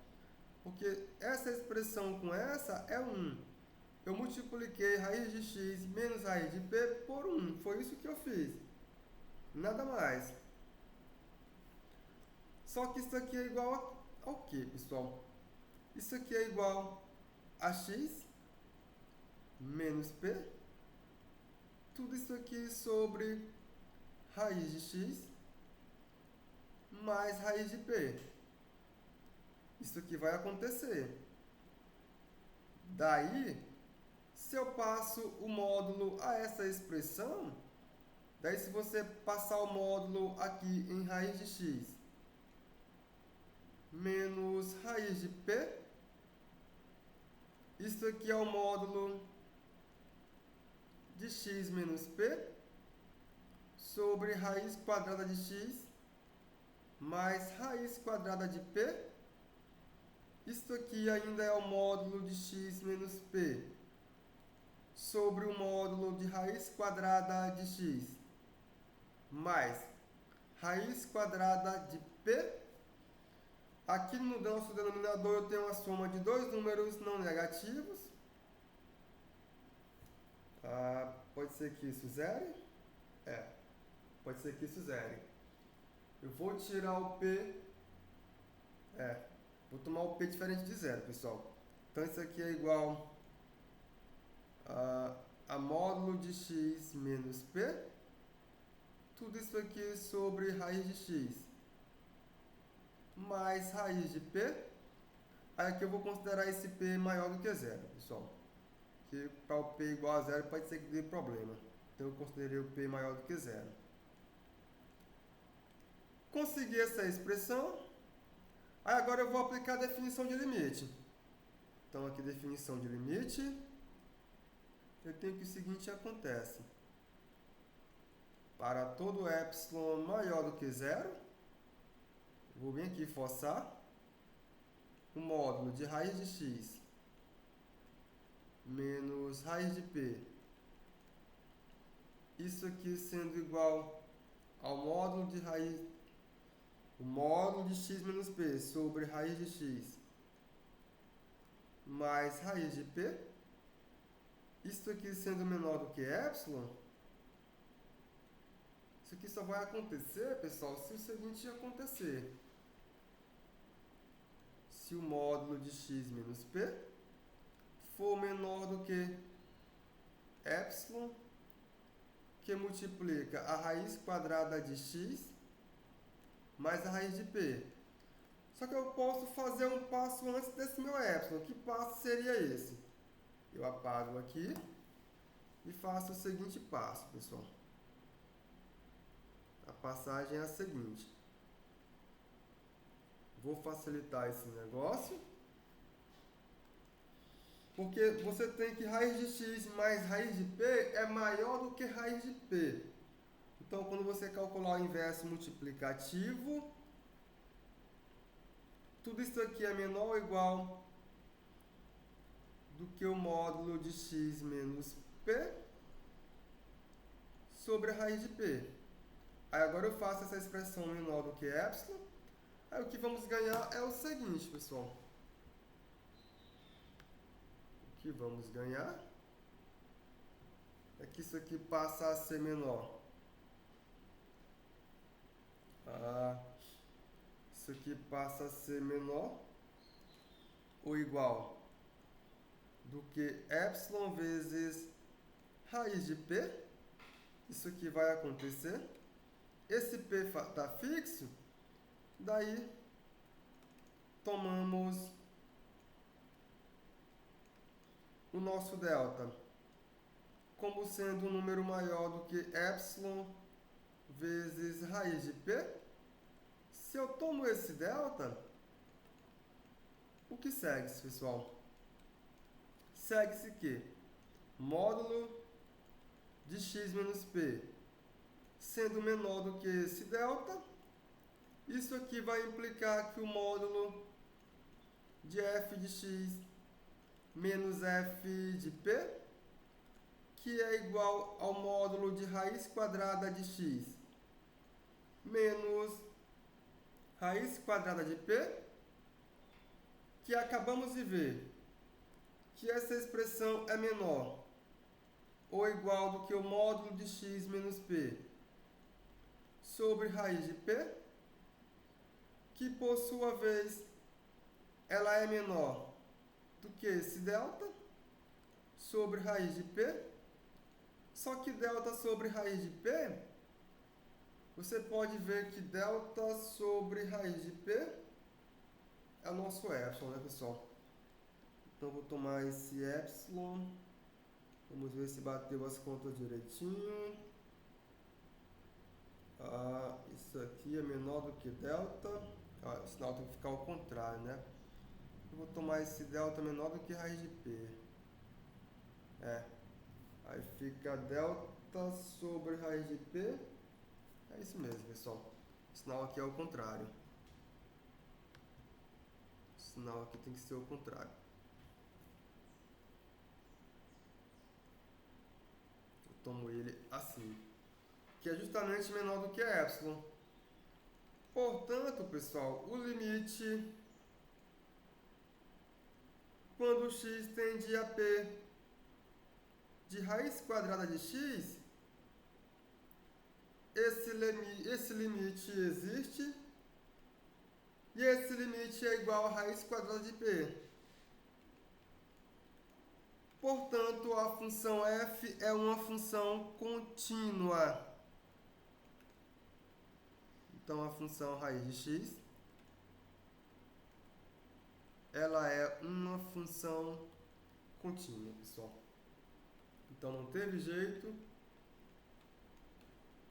Porque essa expressão com essa é 1. Eu multipliquei raiz de x menos raiz de p por 1. Foi isso que eu fiz. Nada mais. Só que isso aqui é igual ao quê, pessoal? Isso aqui é igual a x menos p. Tudo isso aqui sobre raiz de x mais raiz de p. Isso aqui vai acontecer. Daí, se eu passo o módulo a essa expressão, daí se você passar o módulo aqui em raiz de x menos raiz de p, isso aqui é o módulo de x menos p sobre raiz quadrada de x mais raiz quadrada de p. Isto aqui ainda é o módulo de x menos p sobre o módulo de raiz quadrada de x mais raiz quadrada de p. Aqui no nosso denominador eu tenho uma soma de dois números não negativos. Pode ser que isso zere? Pode ser que isso zere. Eu vou tirar o p. Vou tomar o p diferente de zero, pessoal. Então isso aqui é igual a módulo de x menos p. Tudo isso aqui sobre raiz de x mais raiz de p. Aí aqui eu vou considerar esse p maior do que zero, pessoal. Que para o p igual a zero pode ser que dê problema. Então eu considerei o p maior do que zero. Consegui essa expressão. Aí agora eu vou aplicar a definição de limite. Então aqui definição de limite. Eu tenho que o seguinte acontece. Para todo epsilon maior do que zero, vou vir aqui forçar o módulo de raiz de x menos raiz de p. Isso aqui sendo igual ao módulo de raiz, o módulo de x menos p sobre raiz de x mais raiz de p. Isso aqui sendo menor do que epsilon. Isso aqui só vai acontecer, pessoal, se o seguinte acontecer. Se o módulo de x menos p for menor do que epsilon, que multiplica a raiz quadrada de x mais a raiz de p. Só que eu posso fazer um passo antes desse meu epsilon. Que passo seria esse? Eu apago aqui e faço o seguinte passo, pessoal. A passagem é a seguinte. Vou facilitar esse negócio. Porque você tem que raiz de x mais raiz de p é maior do que raiz de p. Então, quando você calcular o inverso multiplicativo, tudo isso aqui é menor ou igual do que o módulo de x menos p sobre a raiz de p. Aí agora eu faço essa expressão menor do que epsilon. Aí o que vamos ganhar é o seguinte, pessoal. O que vamos ganhar é que isso aqui passa a ser menor. Isso aqui passa a ser menor ou igual do que epsilon vezes raiz de p. Isso aqui vai acontecer. Esse p está fixo. Daí, tomamos o nosso delta como sendo um número maior do que epsilon vezes raiz de p. Se eu tomo esse delta, o que segue-se, pessoal? Segue-se que módulo de x menos p sendo menor do que esse delta, isso aqui vai implicar que o módulo de f de x menos f de p, que é igual ao módulo de raiz quadrada de x menos raiz quadrada de p, que acabamos de ver que essa expressão é menor ou igual do que o módulo de x menos p sobre raiz de p, que por sua vez ela é menor do que esse delta sobre raiz de P. Só que delta sobre raiz de P, você pode ver que delta sobre raiz de P é o nosso epsilon, né, pessoal? Então, vou tomar esse epsilon. Vamos ver se bateu as contas direitinho. Isso aqui é menor do que delta. O sinal tem que ficar ao contrário, né? Eu vou tomar esse delta menor do que raiz de P. Aí fica delta sobre raiz de P. É isso mesmo, pessoal. O sinal aqui é ao contrário. O sinal aqui tem que ser ao contrário. Eu tomo ele assim, que é justamente menor do que epsilon. Portanto, pessoal, o limite quando x tende a P de raiz quadrada de x, esse limite existe e esse limite é igual a raiz quadrada de P. Portanto, a função f é uma função contínua. Então, a função raiz de x, ela é uma função contínua, pessoal. Então, não teve jeito.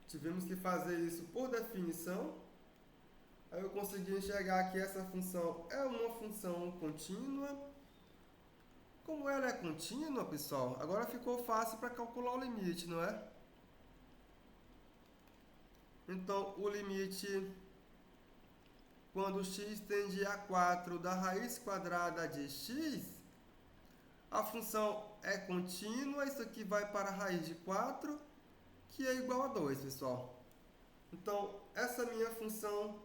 Tivemos que fazer isso por definição. Aí eu consegui enxergar que essa função é uma função contínua. Como ela é contínua, pessoal, agora ficou fácil para calcular o limite, não é? Então, o limite quando x tende a 4 da raiz quadrada de x, a função é contínua, isso aqui vai para a raiz de 4, que é igual a 2, pessoal. Então, essa minha função,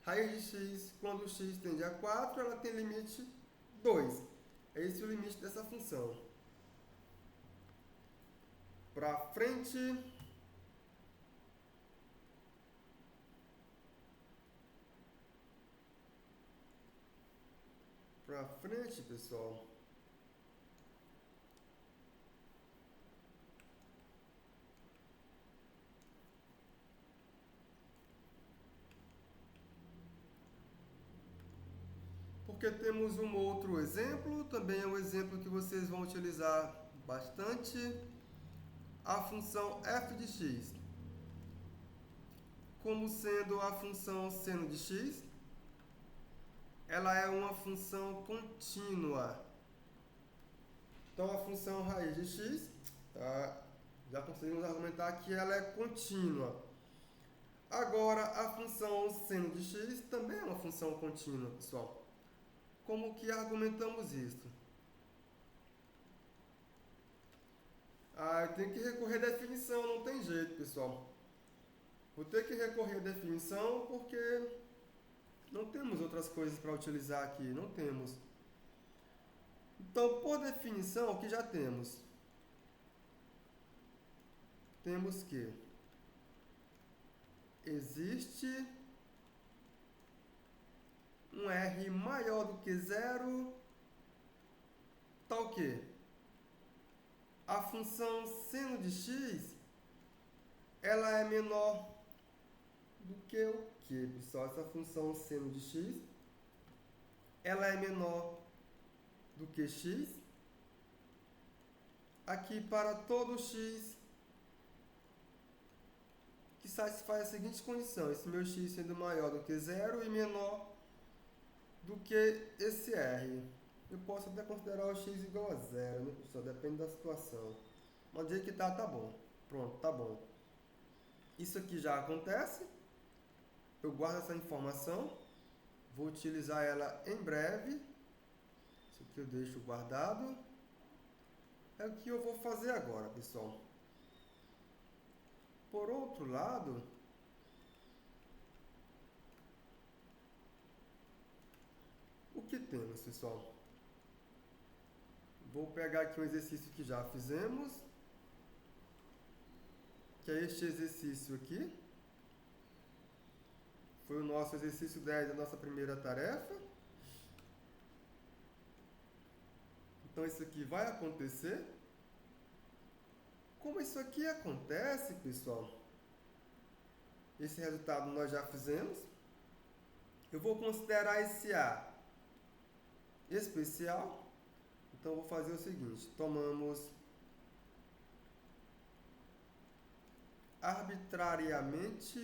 raiz de x, quando x tende a 4, ela tem limite 2. É esse o limite dessa função. Para frente. Para frente, pessoal. Porque temos um outro exemplo, também é um exemplo que vocês vão utilizar bastante, a função f de x. Como sendo a função seno de x, ela é uma função contínua. Então, a função raiz de x, já conseguimos argumentar que ela é contínua. Agora, a função seno de x também é uma função contínua, pessoal. Como que argumentamos isso? Tem que recorrer à definição, não tem jeito, pessoal. Vou ter que recorrer à definição porque não temos outras coisas para utilizar aqui, não temos. Então, por definição, o que já temos? Temos que existe um R maior do que zero, tal que a função seno de x, ela é menor do que o que, pessoal? Essa função seno de x, ela é menor do que x. Aqui, para todo x, que satisfaz a seguinte condição: esse meu x sendo maior do que zero e menor do que esse R. Eu posso até considerar o x igual a zero, né, pessoal? Depende da situação. Mas do jeito que tá bom. Pronto, tá bom. Isso aqui já acontece. Eu guardo essa informação. Vou utilizar ela em breve. Isso aqui eu deixo guardado. É o que eu vou fazer agora, pessoal. Por outro lado, o que temos, pessoal? Vou pegar aqui um exercício que já fizemos, que é este exercício aqui. foi o nosso exercício 10 da nossa primeira tarefa. Então isso aqui vai acontecer. Como isso aqui acontece, pessoal, esse resultado nós já fizemos. Eu vou considerar esse A especial. Então, eu vou fazer o seguinte. Tomamos arbitrariamente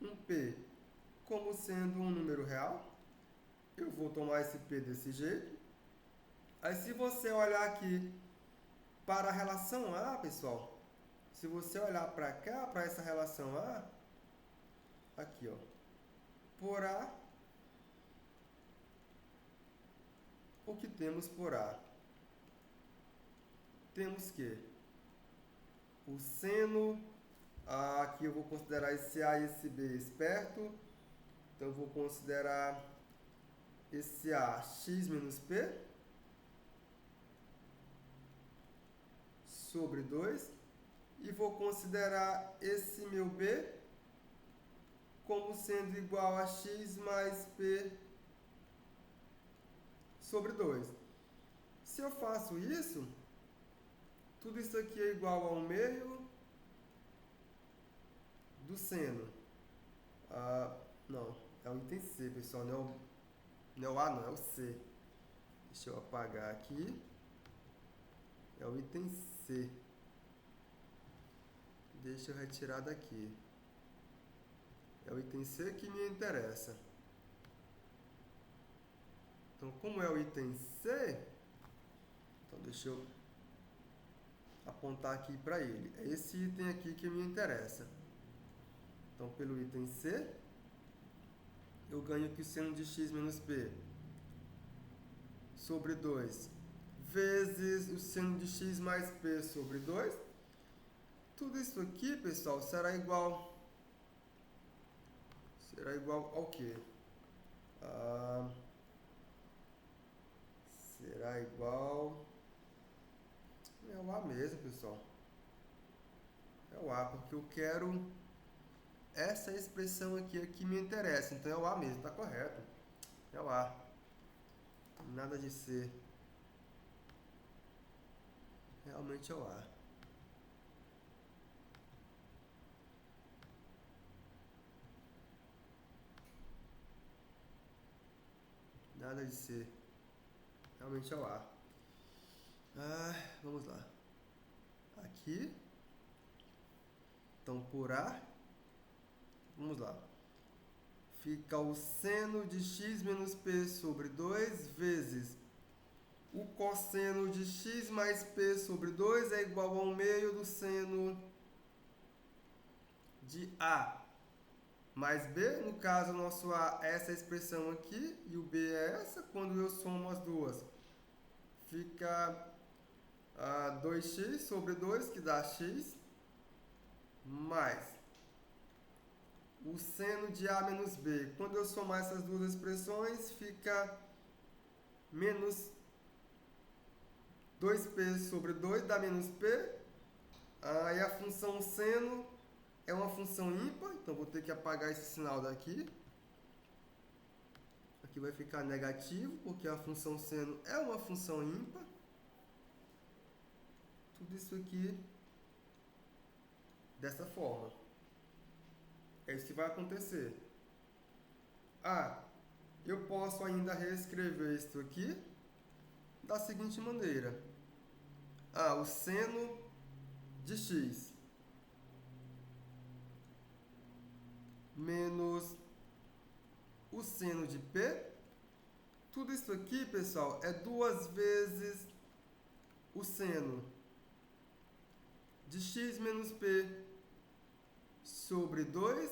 um P como sendo um número real. Eu vou tomar esse P desse jeito. Aí, se você olhar aqui para a relação A, pessoal, se você olhar para cá, para essa relação A, aqui, ó, por A, o que temos por A? Temos que o seno, aqui eu vou considerar esse A e esse B esperto, então eu vou considerar esse A x menos P sobre 2 e vou considerar esse meu B como sendo igual a x mais P sobre 2. Se eu faço isso, tudo isso aqui é igual a 1/2 do seno. Não, é o item C, pessoal, não é o A não, é o C. Deixa eu apagar aqui. É o item C. Deixa eu retirar daqui. É o item C que me interessa. Então, como é o item C, então deixa eu apontar aqui para ele. É esse item aqui que me interessa. Então, pelo item C, eu ganho aqui o seno de x menos P sobre 2 vezes o seno de x mais P sobre 2. Tudo isso aqui, pessoal, será igual ao quê? Será igual... É o A mesmo, pessoal. É o A, porque eu quero essa expressão aqui é que me interessa. Então é o A mesmo, tá correto. É o A. Nada de C. Realmente é o A. Nada de C. Realmente é o A. Vamos lá. Aqui. Então, por A. Vamos lá. Fica o seno de x menos P sobre 2 vezes o cosseno de x mais P sobre 2 é igual a 1/2 do seno de A mais B. No caso, o nosso A é essa expressão aqui e o B é essa. Quando eu somo as duas, fica 2x sobre 2, que dá x, mais o seno de A menos B. Quando eu somar essas duas expressões, fica menos 2p sobre 2 dá menos p. E a função seno é uma função ímpar, então vou ter que apagar esse sinal daqui. Aqui vai ficar negativo, porque a função seno é uma função ímpar. Tudo isso aqui dessa forma. É isso que vai acontecer. Eu posso ainda reescrever isso aqui da seguinte maneira. O seno de x menos o seno de p. Tudo isso aqui, pessoal, é 2 vezes o seno de x menos p sobre 2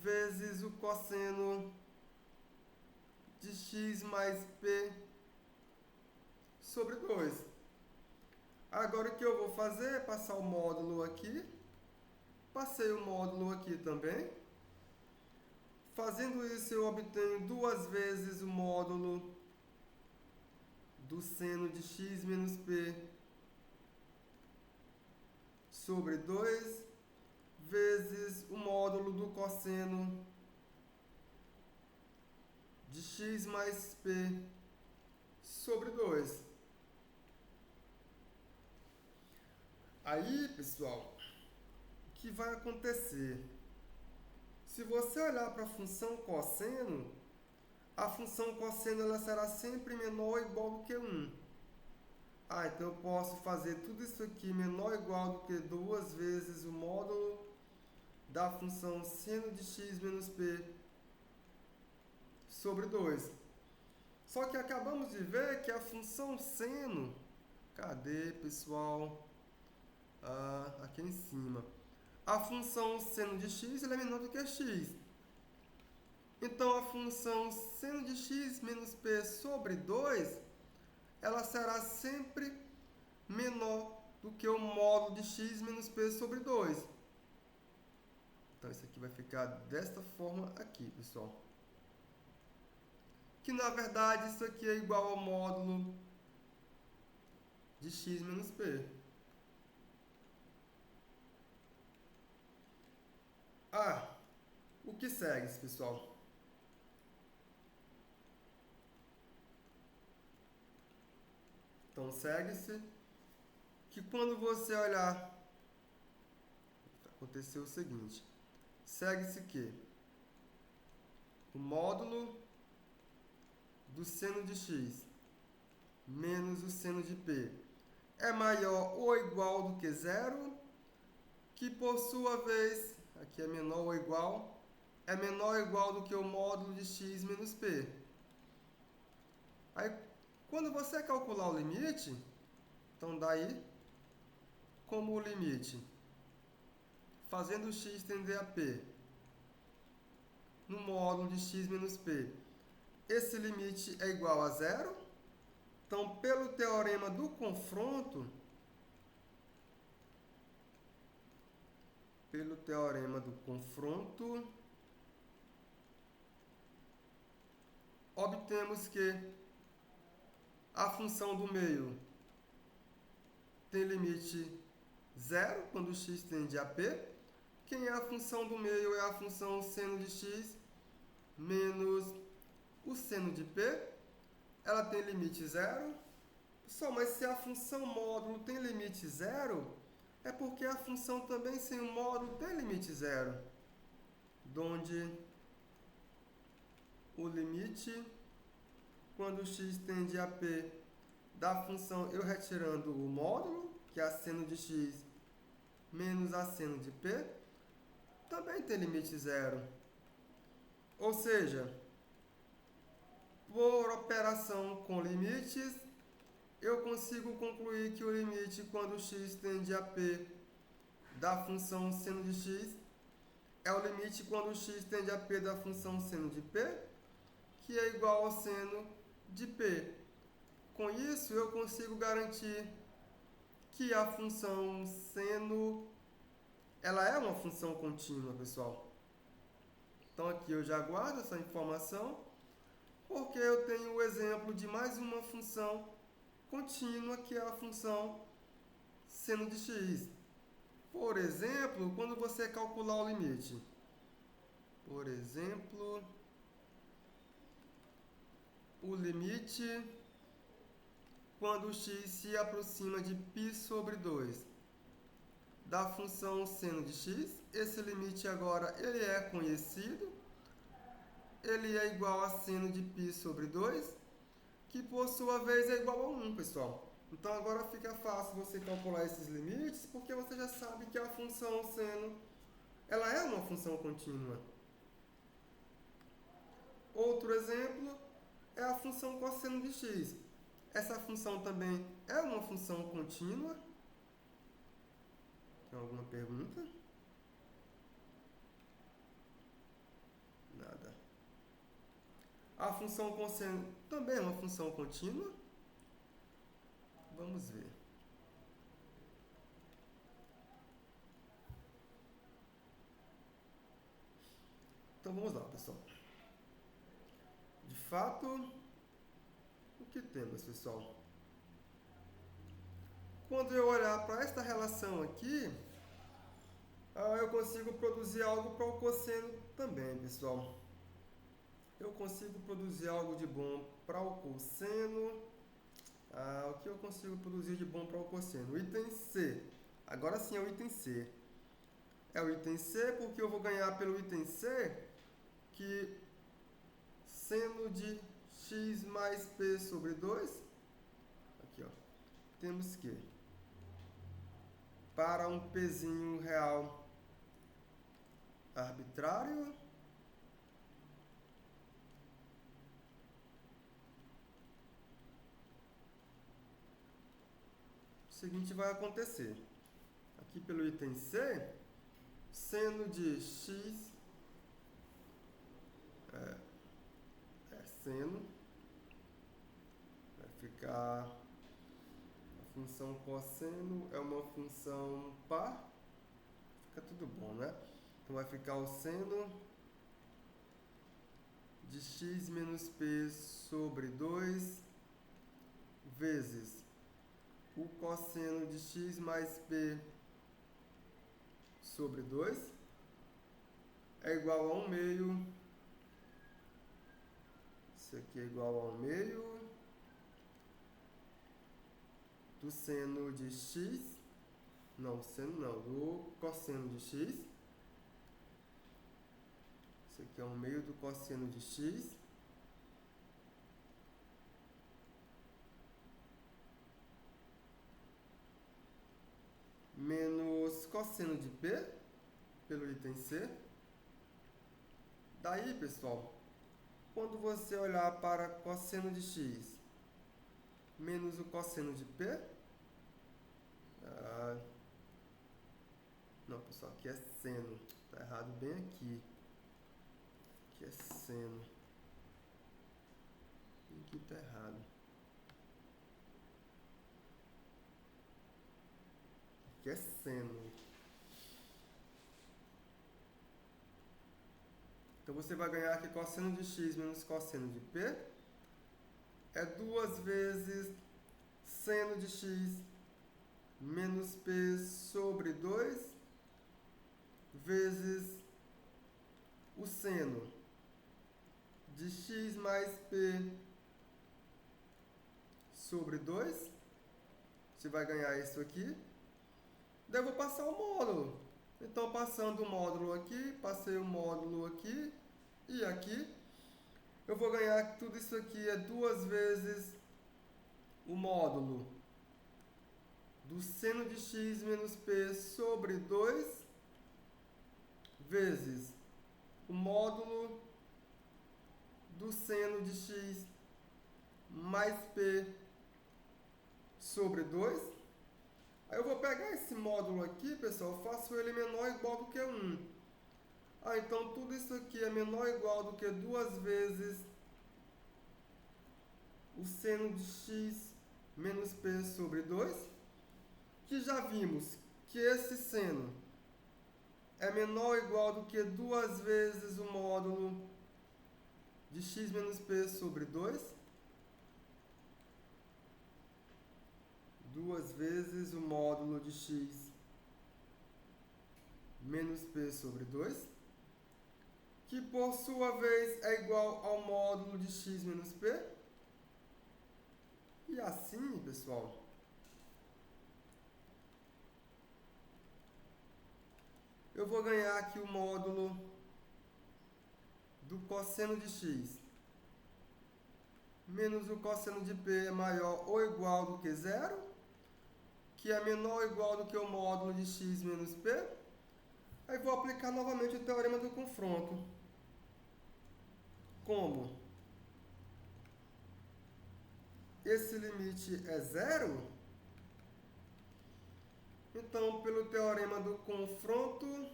vezes o cosseno de x mais p sobre 2. Agora o que eu vou fazer é passar o módulo aqui. Passei o módulo aqui também. Fazendo isso, eu obtenho 2 vezes o módulo do seno de x menos p sobre 2 vezes o módulo do cosseno de x mais p sobre 2. Aí, pessoal, o que vai acontecer? Se você olhar para a função cosseno, a função cosseno ela será sempre menor ou igual do que 1. Então eu posso fazer tudo isso aqui menor ou igual do que 2 vezes o módulo da função seno de x menos p sobre 2. Só que acabamos de ver que a função seno, cadê, pessoal? Aqui em cima. A função seno de x ela é menor do que x. Então a função seno de x menos p sobre 2, ela será sempre menor do que o módulo de x menos p sobre 2. Então isso aqui vai ficar desta forma aqui, pessoal. Que na verdade isso aqui é igual ao módulo de x menos p. O que segue, pessoal? Então segue-se que quando você olhar, aconteceu o seguinte. Segue-se que o módulo do seno de x menos o seno de p é maior ou igual do que zero, que por sua vez, aqui é menor ou igual, é menor ou igual do que o módulo de x menos p. Aí, quando você calcular o limite, então daí, como o limite, fazendo o x tender a p no módulo de x menos p, esse limite é igual a zero. Então, pelo teorema do confronto, obtemos que a função do meio tem limite zero quando x tende a p. Quem é a função do meio é a função seno de x menos o seno de p. Ela tem limite zero. Pessoal, mas se a função módulo tem limite zero, é porque a função também sem o módulo tem limite zero. Onde o limite, quando x tende a p, da função eu retirando o módulo, que é a seno de x menos a seno de p, também tem limite zero. Ou seja, por operação com limites, eu consigo concluir que o limite quando x tende a p da função seno de x é o limite quando x tende a p da função seno de p, que é igual ao seno de p. Com isso, eu consigo garantir que a função seno ela é uma função contínua, pessoal. Então aqui eu já guardo essa informação, porque eu tenho o exemplo de mais uma função contínua, que é a função seno de x. Por exemplo, quando você calcular o limite. Por exemplo, o limite quando x se aproxima de π sobre 2 da função seno de x. Esse limite agora ele é conhecido. Ele é igual a seno de π sobre 2, que por sua vez é igual a 1, pessoal. Então agora fica fácil você calcular esses limites, porque você já sabe que a função seno ela é uma função contínua. Outro exemplo é a função cosseno de x. Essa função também é uma função contínua. Tem alguma pergunta? Nada. A função cosseno também é uma função contínua. Vamos ver. Então vamos lá, pessoal. De fato, o que temos, pessoal? Quando eu olhar para esta relação aqui, Eu consigo produzir algo para o cosseno também, pessoal. Eu consigo produzir algo de bom para o cosseno. O que eu consigo produzir de bom para o cosseno? O item C. Agora sim é o item C. É o item C porque eu vou ganhar pelo item C que seno de x mais p sobre 2, aqui ó, temos que, para um pzinho real arbitrário, o seguinte vai acontecer. Aqui pelo item C, seno de x é seno, vai ficar, a função cosseno é uma função par, fica tudo bom, né? Então vai ficar o seno de x menos p sobre 2 vezes o cosseno de x mais p sobre 2 é igual a 1 meio. Isso aqui é igual a 1 meio do seno de x, do cosseno de x. Isso aqui é 1 meio do cosseno de x menos cosseno de p pelo item C. Daí, pessoal, quando você olhar para cosseno de x menos o cosseno de p, não, pessoal, aqui é seno, tá errado bem aqui. Aqui é seno. Aqui tá errado. Aqui é seno. Então você vai ganhar que cosseno de x menos cosseno de p é 2 vezes seno de x menos p sobre 2 vezes o seno de x mais p sobre 2. Você vai ganhar isso aqui. Daí eu vou passar o módulo. Então, passando o módulo aqui, passei o módulo aqui e aqui, eu vou ganhar que tudo isso aqui é 2 vezes o módulo do seno de x menos p sobre 2 vezes o módulo do seno de x mais p sobre 2. Aí eu vou pegar esse módulo aqui, pessoal, faço ele menor ou igual do que 1. Então tudo isso aqui é menor ou igual do que 2 vezes o seno de x menos p sobre 2. Que já vimos que esse seno é menor ou igual do que 2 vezes o módulo de x menos p sobre 2. 2 vezes o módulo de x menos p sobre 2, que por sua vez é igual ao módulo de x menos p. E assim, pessoal, eu vou ganhar aqui o módulo do cosseno de x menos o cosseno de p é maior ou igual do que 0, que é menor ou igual do que o módulo de x menos p. Aí vou aplicar novamente o teorema do confronto. Como esse limite é 0, então pelo teorema do confronto,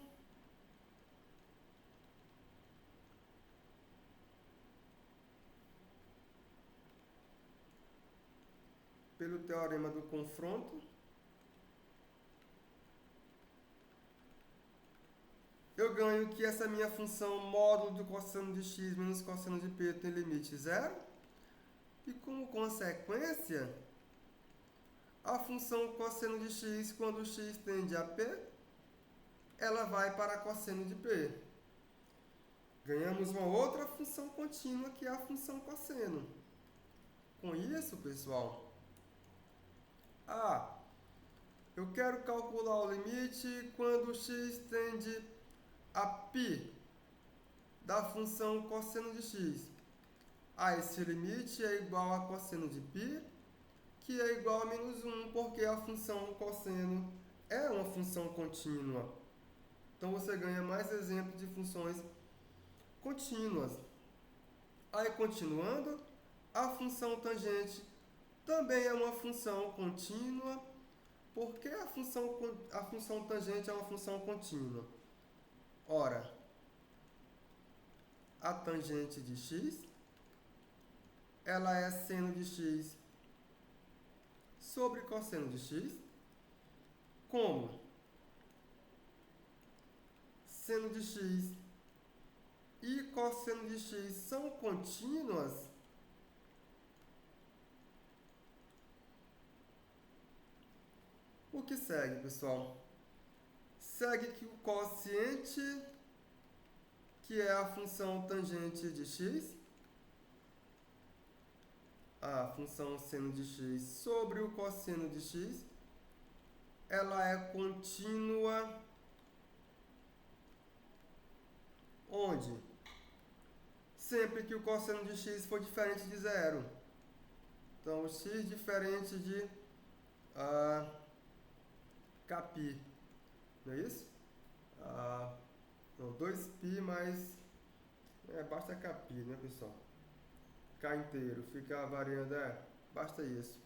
eu ganho que essa minha função módulo do cosseno de x menos cosseno de p tem limite 0. E como consequência, a função cosseno de x, quando x tende a p, ela vai para cosseno de P. Ganhamos uma outra função contínua, que é a função cosseno. Com isso, pessoal, eu quero calcular o limite quando x tende a π da função cosseno de x. Esse limite é igual a cosseno de π, que é igual a menos 1, porque a função cosseno é uma função contínua. Então, você ganha mais exemplos de funções contínuas. Aí, continuando, a função tangente também é uma função contínua. Por que a função tangente é uma função contínua? Ora, a tangente de x, ela é seno de x sobre cosseno de x. Como seno de x e cosseno de x são contínuas, o que segue, pessoal? Segue que o quociente, que é a função tangente de x, a função seno de x sobre o cosseno de x, ela é contínua onde? Sempre que o cosseno de x for diferente de zero. Então, o x diferente de κπ, não é isso? Não, 2π mais... basta κπ, né, pessoal? K inteiro, fica variando, basta isso.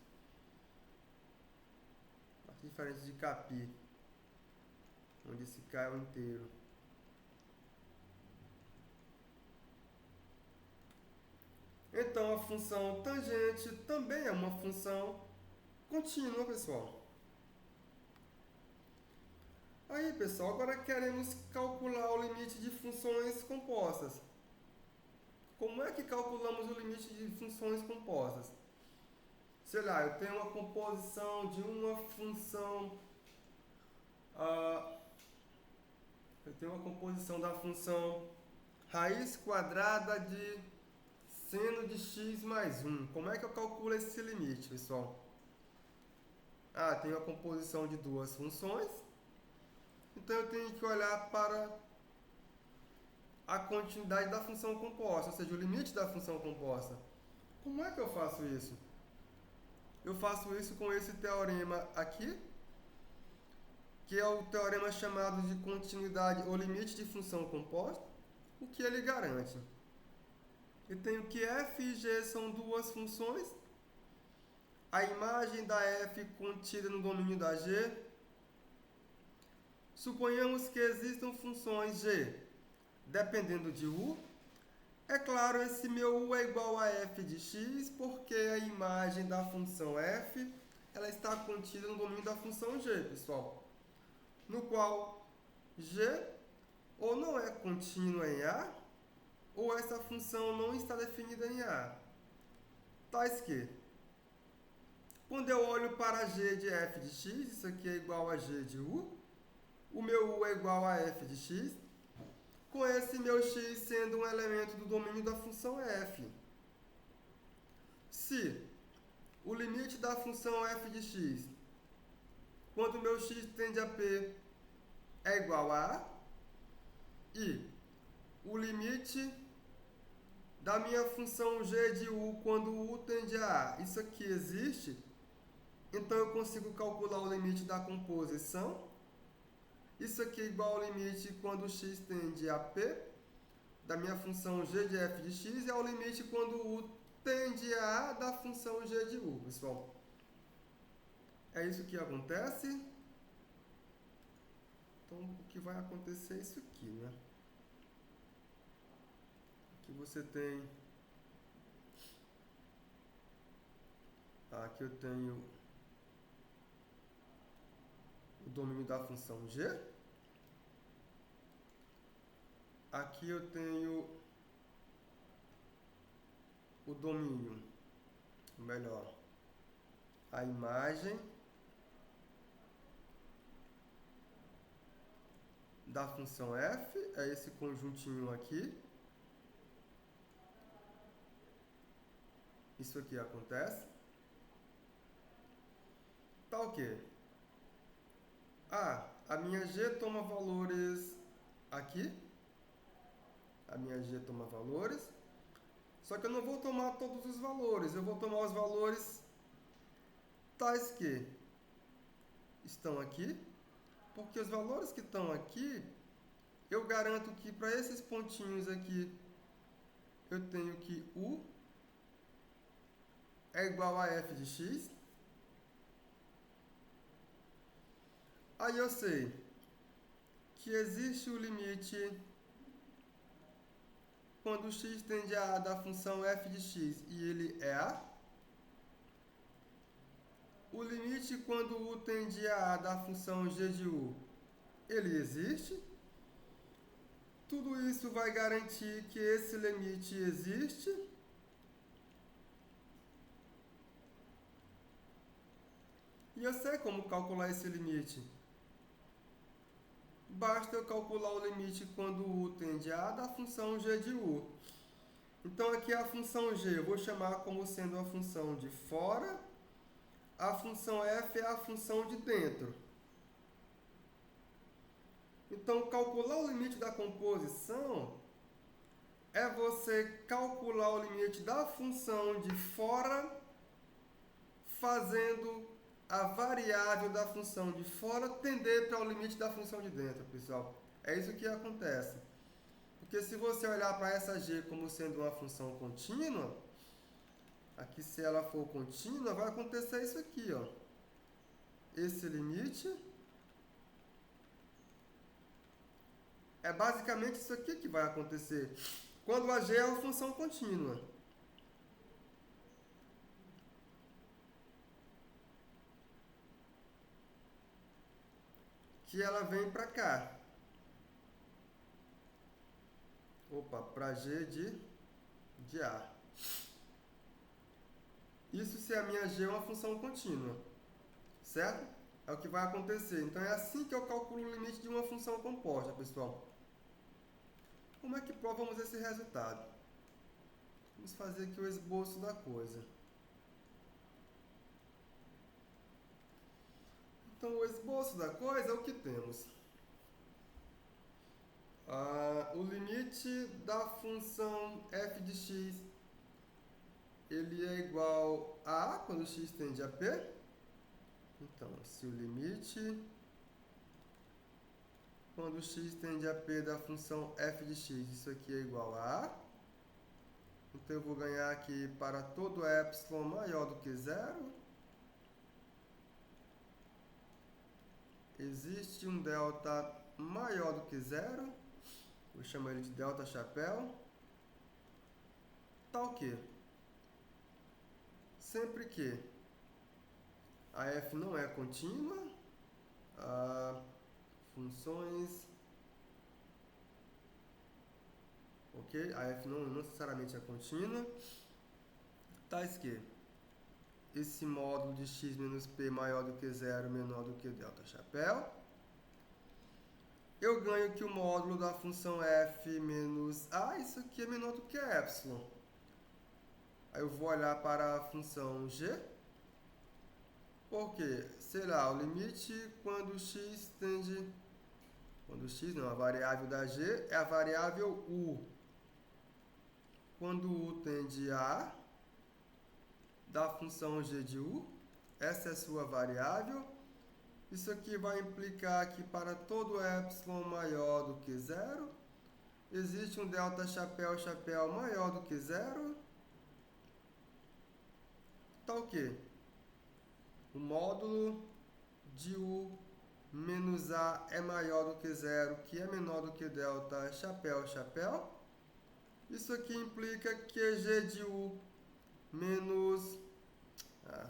Basta diferente de κπ, onde esse K é o inteiro. Então, a função tangente também é uma função contínua, pessoal. Aí, pessoal, agora queremos calcular o limite de funções compostas. Como é que calculamos o limite de funções compostas? Sei lá, eu tenho uma composição de uma função... eu tenho uma composição da função raiz quadrada de seno de x mais 1. Como é que eu calculo esse limite, pessoal? Tem uma composição de duas funções. Então, eu tenho que olhar para a continuidade da função composta, ou seja, o limite da função composta. Como é que eu faço isso? Eu faço isso com esse teorema aqui, que é o teorema chamado de continuidade ou limite de função composta. O que ele garante? Eu tenho que f e g são duas funções. A imagem da f contida no domínio da g. Suponhamos que existam funções g dependendo de u. É claro, esse meu u é igual a f de x, porque a imagem da função f ela está contida no domínio da função g, pessoal. No qual g ou não é contínua em A, ou essa função não está definida em A. Tais que, quando eu olho para g de f de x, isso aqui é igual a g de u, o meu u é igual a f de x, com esse meu x sendo um elemento do domínio da função f. Se o limite da função f de x, quando o meu x tende a p, é igual a A, e o limite da minha função g de u quando u tende a A, isso aqui existe, então eu consigo calcular o limite da composição. Isso aqui é igual ao limite quando x tende a p, da minha função g de f de x, e ao limite quando u tende a A da função g de u, pessoal. É isso que acontece. Então, o que vai acontecer é isso aqui, né? Aqui você tem... Aqui eu tenho o domínio da função g. Aqui eu tenho o domínio, melhor, a imagem da função f, é esse conjuntinho aqui. Isso aqui acontece. Tá ok. A minha g toma valores aqui. A minha g toma valores. Só que eu não vou tomar todos os valores. Eu vou tomar os valores tais que estão aqui. Porque os valores que estão aqui, eu garanto que para esses pontinhos aqui, eu tenho que u é igual a f de x. Aí eu sei que existe o limite quando x tende a da função f de x e ele é a. O limite quando u tende a da função g de u, ele existe. Tudo isso vai garantir que esse limite existe. E eu sei como calcular esse limite. Basta eu calcular o limite quando u tende a da função g de u. Então aqui a função g eu vou chamar como sendo a função de fora. A função f é a função de dentro. Então calcular o limite da composição é você calcular o limite da função de fora fazendo a variável da função de fora tender para o limite da função de dentro, pessoal. É isso que acontece. Porque se você olhar para essa g como sendo uma função contínua, aqui se ela for contínua, vai acontecer isso aqui, ó. Esse limite é basicamente isso aqui que vai acontecer quando a g é uma função contínua. Que ela vem para cá. Opa, para g de a. Isso se a minha g é uma função contínua. Certo? É o que vai acontecer. Então é assim que eu calculo o limite de uma função composta, pessoal. Como é que provamos esse resultado? Vamos fazer aqui o esboço da coisa. Então, o esboço da coisa é o que temos. O limite da função f de x, ele é igual a quando x tende a p. Então, se o limite quando x tende a p da função f de x, isso aqui é igual a a. Então, eu vou ganhar aqui para todo epsilon maior do que zero. Existe um delta maior do que zero. Vou chamar ele de delta chapéu. Tá o quê? Sempre que a f não é contínua, funções... Ok? A f não necessariamente é contínua. Tais que esse módulo de x menos p maior do que zero, menor do que delta chapéu. Eu ganho que o módulo da função f menos a, isso aqui é menor do que epsilon. Aí eu vou olhar para a função g. Porque, será o limite quando x tende... Quando x não, a variável da g é a variável u. Quando u tende a da função g de u, essa é a sua variável. Isso aqui vai implicar que para todo epsilon maior do que zero, existe um delta chapéu maior do que zero. Tá o quê? O módulo de u menos a é maior do que zero, que é menor do que delta chapéu. Isso aqui implica que g de u menos...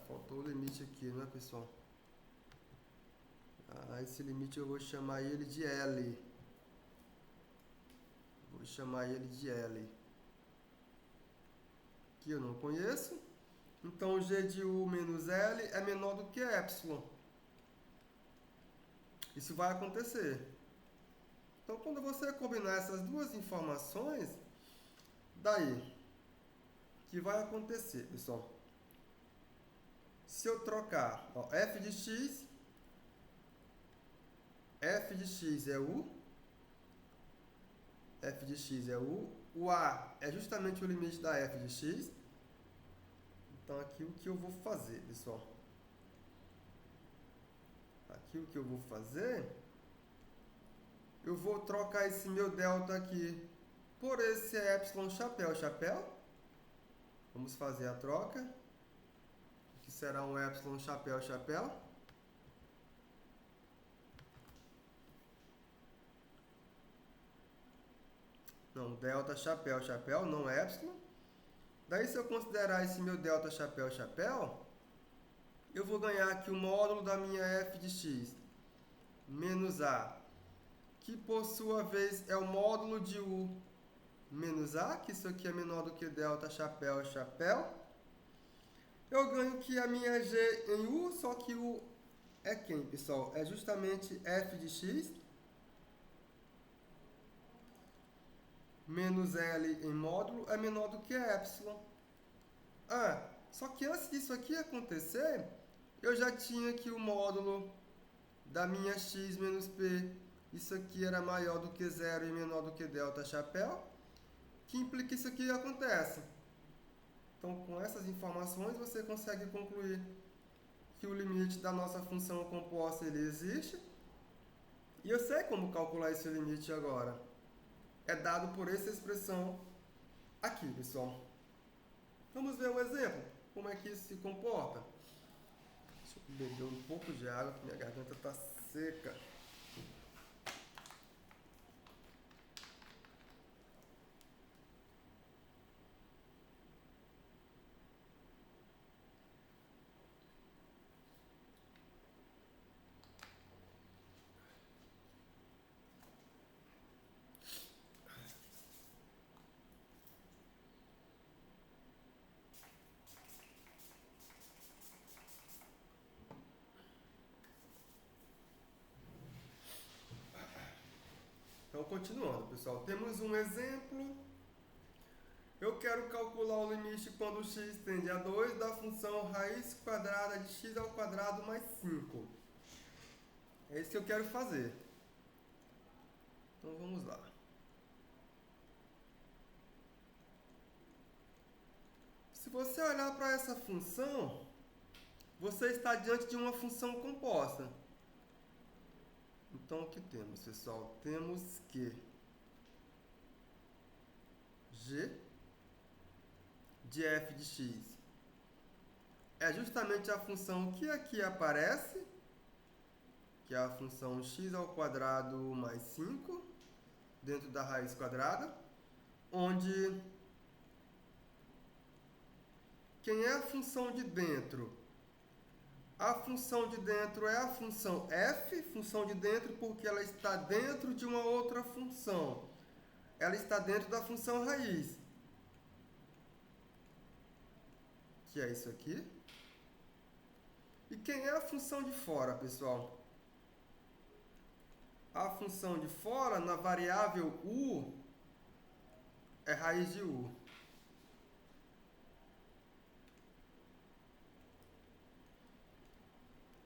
faltou o limite aqui, né, pessoal? Esse limite eu vou chamar ele de L. Vou chamar ele de L. Que eu não conheço. Então, g de u menos L é menor do que epsilon. Isso vai acontecer. Então, quando você combinar essas duas informações, daí, o que vai acontecer, pessoal? Se eu trocar, ó, f de x é u, f de x é u, o a é justamente o limite da f de x. Então, aqui o que eu vou fazer, pessoal? Aqui o que eu vou fazer, eu vou trocar esse meu delta aqui por esse epsilon chapéu. Vamos fazer a troca, que será um epsilon chapéu. Não, delta chapéu, não epsilon. Daí, se eu considerar esse meu delta chapéu, eu vou ganhar aqui o módulo da minha f de x menos a, que por sua vez é o módulo de u menos a, que isso aqui é menor do que delta chapéu. Eu ganho que a minha g em u, só que u é quem, pessoal? É justamente f de x menos L em módulo é menor do que epsilon. Só que antes disso aqui acontecer, eu já tinha aqui o módulo da minha x menos p. Isso aqui era maior do que zero e menor do que delta chapéu, que implica que isso aqui acontece. Então, com essas informações, você consegue concluir que o limite da nossa função composta ele existe. E eu sei como calcular esse limite agora. É dado por essa expressão aqui, pessoal. Vamos ver um exemplo. Como é que isso se comporta? Deixa eu beber um pouco de água, que minha garganta está seca. Então, continuando, pessoal. Temos um exemplo. Eu quero calcular o limite quando x tende a 2 da função raiz quadrada de x ao quadrado mais 5. É isso que eu quero fazer. Então, vamos lá. Se você olhar para essa função, você está diante de uma função composta. Então, o que temos, pessoal? Temos que g de f de x é justamente a função que aqui aparece, que é a função x ao quadrado mais 5, dentro da raiz quadrada, onde quem é a função de dentro? A função de dentro é a função f, função de dentro porque ela está dentro de uma outra função. Ela está dentro da função raiz, que é isso aqui. E quem é a função de fora, pessoal? A função de fora, na variável u, é raiz de u.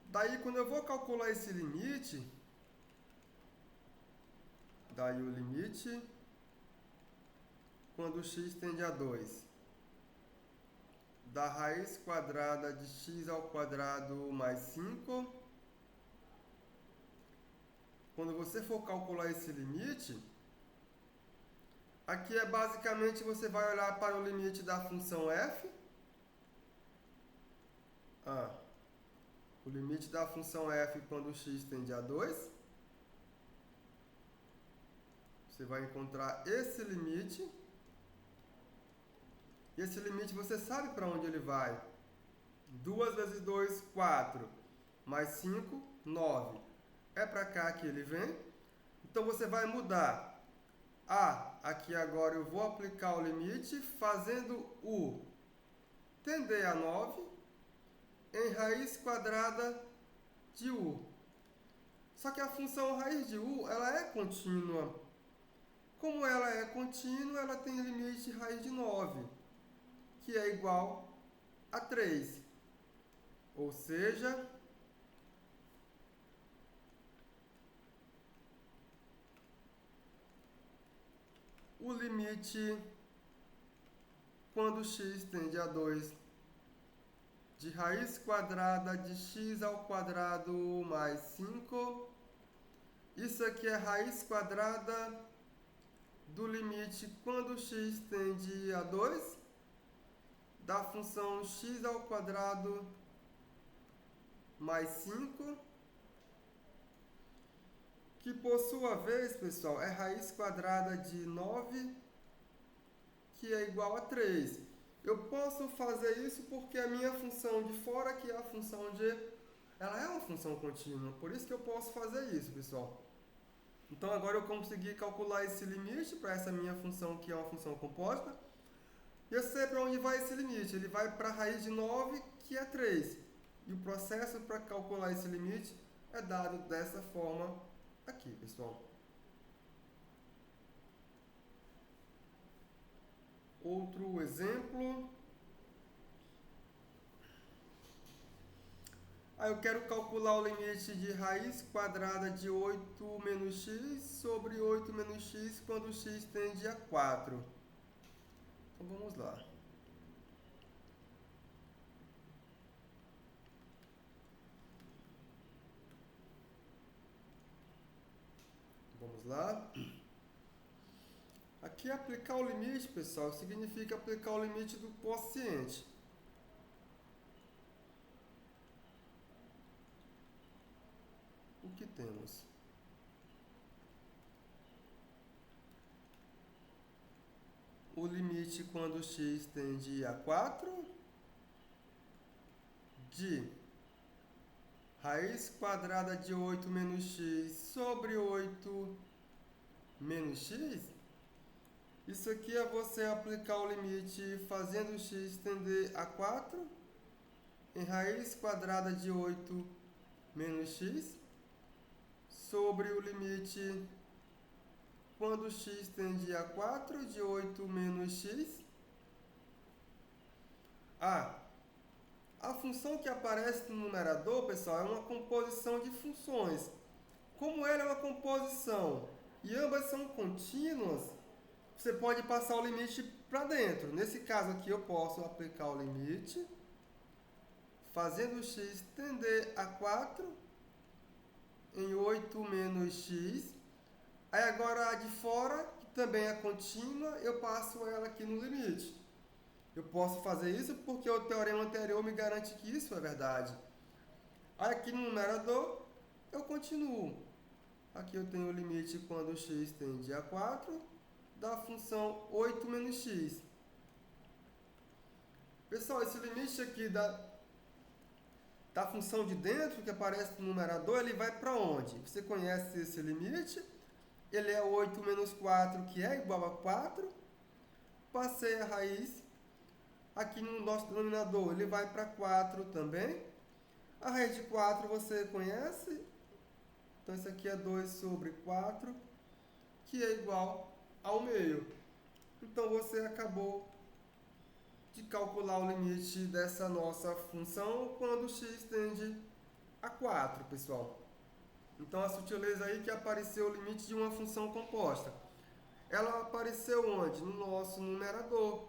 Daí, quando eu vou calcular esse limite, daí o limite, quando x tende a 2, da raiz quadrada de x ao quadrado mais 5, quando você for calcular esse limite, aqui é basicamente você vai olhar para o limite da função f. O limite da função f quando x tende a 2. Você vai encontrar esse limite. E esse limite você sabe para onde ele vai. 2 vezes 2, 4. Mais 5, 9. É para cá que ele vem. Então você vai mudar. Aqui agora eu vou aplicar o limite fazendo u tender a 9 em raiz quadrada de u. Só que a função raiz de u, ela é contínua. Como ela é contínua, ela tem limite raiz de 9, que é igual a 3. Ou seja, o limite quando x tende a 2 de raiz quadrada de x ao quadrado mais 5. Isso aqui é raiz quadrada do limite quando x tende a 2 da função x ao quadrado mais 5, que por sua vez, pessoal, é raiz quadrada de 9, que é igual a 3. Eu posso fazer isso porque a minha função de fora, que é a função g, ela é uma função contínua. Por isso que eu posso fazer isso, pessoal. Então agora eu consegui calcular esse limite para essa minha função, que é uma função composta. E eu sei para onde vai esse limite. Ele vai para a raiz de 9, que é 3. E o processo para calcular esse limite é dado dessa forma aqui, pessoal. Outro exemplo. Aí eu quero calcular o limite de raiz quadrada de 8 menos x sobre 8 menos x quando x tende a 4. Então vamos lá. Vamos lá. Aqui aplicar o limite, pessoal, significa aplicar o limite do quociente. O que temos? O limite quando x tende a 4 de raiz quadrada de 8 menos x sobre 8 menos x. Isso aqui é você aplicar o limite fazendo x tender a 4 em raiz quadrada de 8 menos x sobre o limite quando x tende a 4 de 8 menos x. A função que aparece no numerador, pessoal, é uma composição de funções. Como ela é uma composição e ambas são contínuas, você pode passar o limite para dentro. Nesse caso aqui eu posso aplicar o limite fazendo x tender a 4 em 8 menos x. Aí agora a de fora, que também é contínua, eu passo ela aqui no limite. Eu posso fazer isso porque o teorema anterior me garante que isso é verdade. Aí aqui no numerador, eu continuo. Aqui eu tenho o limite quando x tende a 4 da função 8 menos x. Pessoal, esse limite aqui da função de dentro, que aparece no numerador, ele vai para onde? Você conhece esse limite? Ele é 8 menos 4, que é igual a 4. Passei a raiz. Aqui no nosso denominador, ele vai para 4 também. A raiz de 4 você conhece. Então, isso aqui é 2 sobre 4, que é igual ao meio. Então, você acabou de calcular o limite dessa nossa função quando x tende a 4, pessoal. Então, a sutileza aí que apareceu o limite de uma função composta. Ela apareceu onde? No nosso numerador,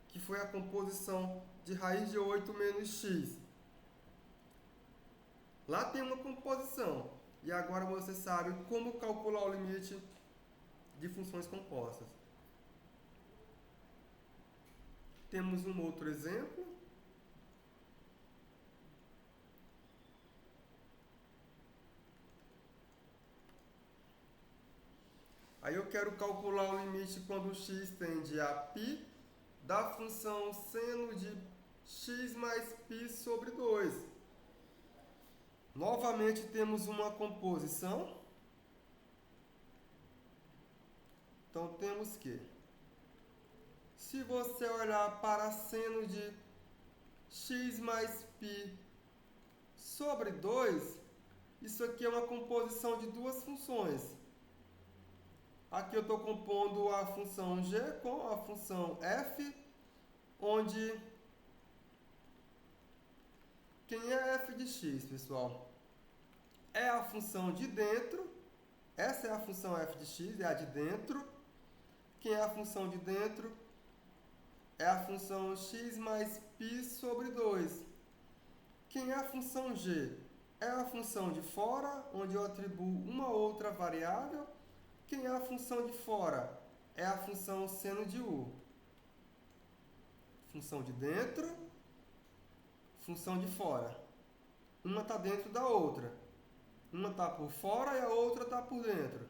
que foi a composição de raiz de 8 menos x. Lá tem uma composição. E agora você sabe como calcular o limite de funções compostas. Temos um outro exemplo. Aí eu quero calcular o limite quando x tende a π da função seno de x mais π sobre 2. Novamente temos uma composição. Então temos que, se você olhar para seno de x mais π sobre 2, Isso aqui é uma composição de duas funções. Aqui eu estou compondo a função g com a função f, onde quem é f de x, pessoal? É a função de dentro. Essa é a função f de x, é a de dentro. Quem é a função de dentro? É a função x mais π sobre 2. Quem é a função g? É a função de fora, onde eu atribuo uma outra variável. Quem é a função de fora? É a função seno de u. Função de dentro, função de fora. Uma está dentro da outra. Uma está por fora e a outra está por dentro.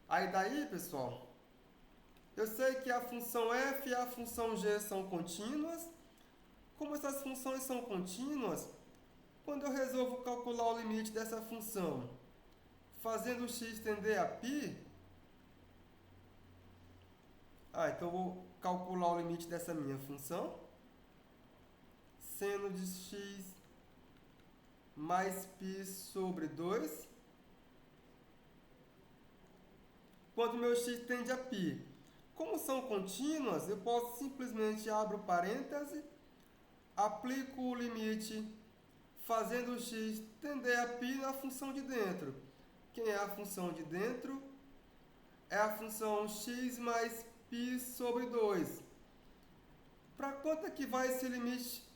Aí daí, pessoal, eu sei que a função f e a função g são contínuas. Como essas funções são contínuas, quando eu resolvo calcular o limite dessa função, fazendo x tender a π, então eu vou calcular o limite dessa minha função. Seno de x mais π sobre 2. Quando meu x tende a π. Como são contínuas, eu posso simplesmente abrir parêntese, aplico o limite fazendo o x tender a π na função de dentro. Quem é a função de dentro? É a função x mais π sobre 2. Para quanto é que vai esse limite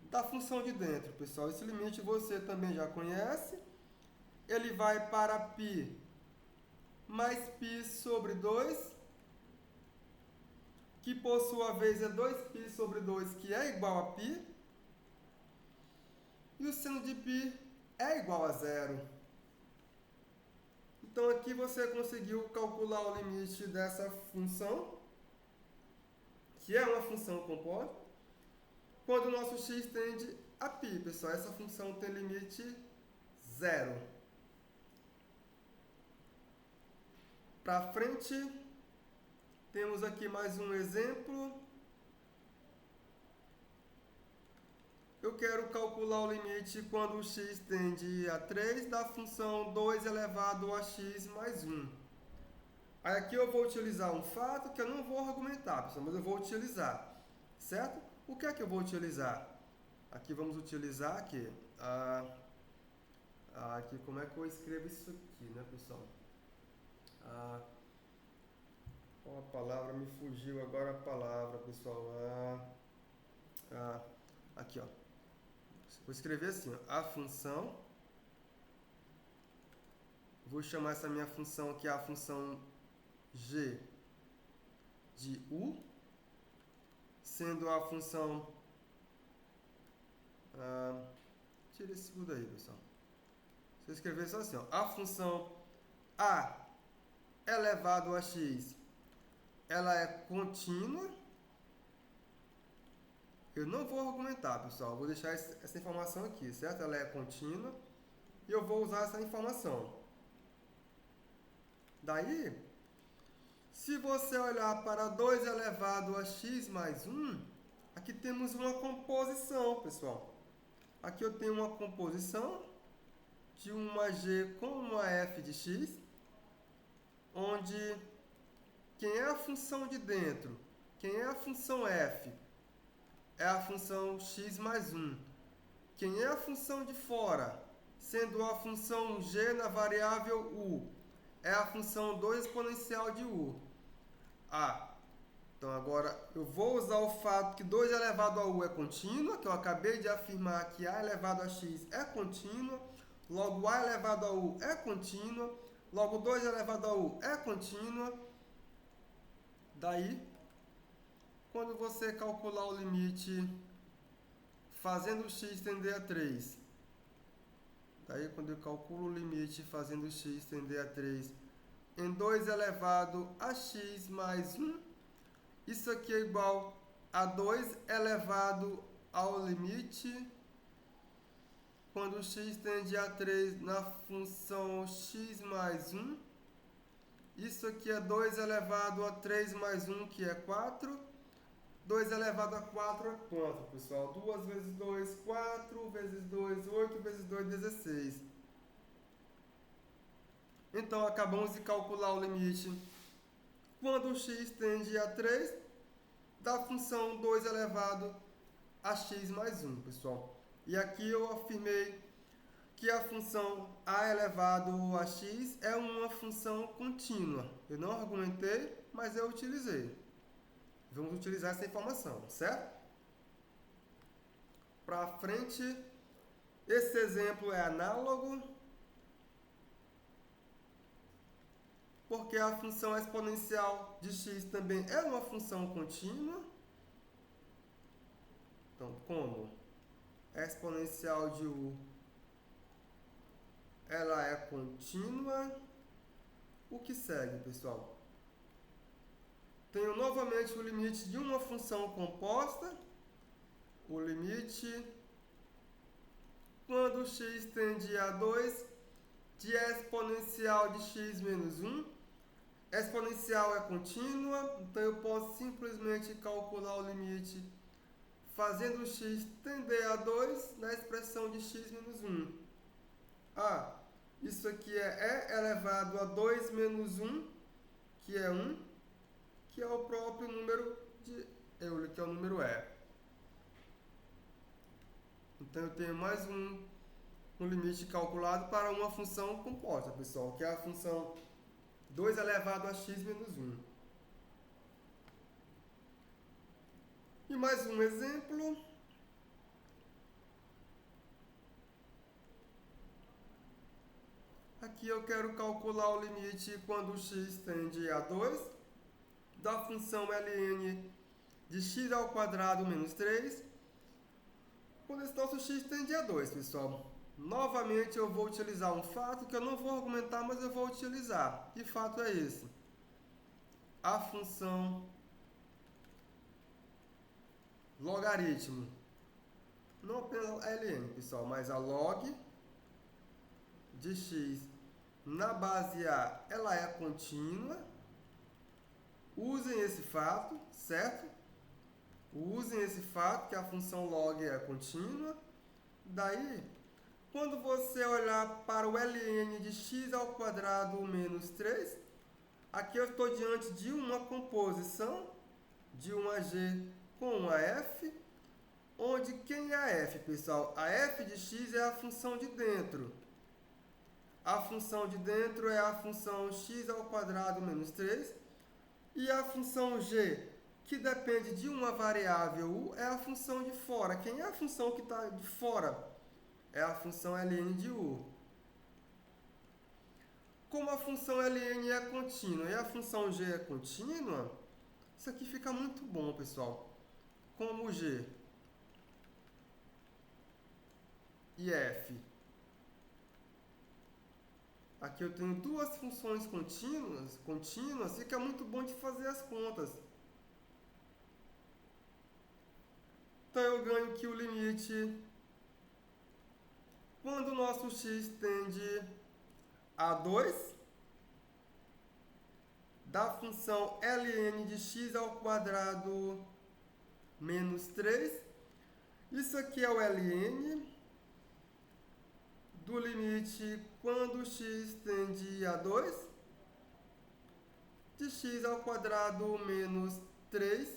da função de dentro, pessoal? Esse limite você também já conhece. Ele vai para π mais π sobre 2, que por sua vez é 2π sobre 2, que é igual a π. E o seno de π é igual a 0. Então aqui você conseguiu calcular o limite dessa função, que é uma função composta, quando o nosso x tende a π, pessoal. Essa função tem limite 0. Para frente, temos aqui mais um exemplo. Eu quero calcular o limite quando o x tende a 3 da função 2 elevado a x mais 1. Aí aqui eu vou utilizar um fato que eu não vou argumentar, pessoal, mas eu vou utilizar, certo? O que é que eu vou utilizar? Aqui vamos utilizar aqui, aqui como é que eu escrevo isso aqui, né, pessoal? Qual a palavra? Me fugiu agora a palavra, pessoal. Aqui, ó. Vou escrever assim, ó, a função. Vou chamar essa minha função que é a função g de u, sendo a função... tira esse u daí, pessoal. Se eu escrever só assim, ó, a função a elevado a x, ela é contínua. Eu não vou argumentar, pessoal. Vou deixar essa informação aqui, certo? Ela é contínua. E eu vou usar essa informação. Daí, se você olhar para 2 elevado a x mais 1, aqui temos uma composição, pessoal. Aqui eu tenho uma composição de uma g com uma f de x, onde quem é a função de dentro, quem é a função f, é a função x mais 1. Quem é a função de fora, sendo a função g na variável u, é a função 2 exponencial de u. Então agora eu vou usar o fato que 2 elevado a u é contínua, que eu acabei de afirmar que a elevado a x é contínua, logo a elevado a u é contínua, logo 2 elevado a u é contínua. Daí, quando você calcular o limite fazendo x tender a 3, daí quando eu calculo o limite fazendo x tender a 3 em 2 elevado a x mais 1, isso aqui é igual a 2 elevado ao limite quando x tende a 3 na função x mais 1. Isso aqui é 2 elevado a 3 mais 1, que é 4. 2 elevado a 4 é quanto, pessoal? 2 vezes 2, 4, vezes 2, 8, vezes 2, 16. Então, acabamos de calcular o limite quando x tende a 3 da função 2 elevado a x mais 1, pessoal. E aqui eu afirmei que a função a elevado a x é uma função contínua. Eu não argumentei, mas eu utilizei. Vamos utilizar essa informação, certo? Para frente, esse exemplo é análogo, porque a função exponencial de x também é uma função contínua. Então, como exponencial de u ela é contínua, o que segue, pessoal? Tenho novamente o limite de uma função composta, o limite quando x tende a 2 de exponencial de x menos 1. Exponencial é contínua, então eu posso simplesmente calcular o limite fazendo x tender a 2 na expressão de x menos 1. Isso aqui é e elevado a 2 menos 1, que é 1, que é o próprio número de Euler, que é o número e. Então eu tenho mais um limite calculado para uma função composta, pessoal, que é a função 2 elevado a x menos 1. E mais um exemplo. Aqui eu quero calcular o limite quando x tende a 2 da função ln de x ao quadrado menos 3, quando esse nosso x tende a 2, pessoal. Novamente eu vou utilizar um fato que eu não vou argumentar, mas eu vou utilizar. Que fato é esse? A função logaritmo. Não apenas a ln, pessoal, mas a log de x na base A, ela é contínua. Usem esse fato, certo? Usem esse fato que a função log é contínua. Daí, quando você olhar para o ln de x ao quadrado menos 3, aqui eu estou diante de uma composição de uma g com uma f, onde quem é a f, pessoal? A f de x é a função de dentro. A função de dentro é a função x ao quadrado menos 3. E a função g, que depende de uma variável u, é a função de fora. Quem é a função que está de fora? É a função ln de u. Como a função ln é contínua e a função g é contínua, isso aqui fica muito bom, pessoal. Como g e f. Aqui eu tenho duas funções contínuas, fica muito bom de fazer as contas. Então eu ganho que o limite, quando o nosso x tende a 2, da função ln de x ao quadrado menos 3, isso aqui é o ln do limite quando x tende a 2 de x ao quadrado menos 3.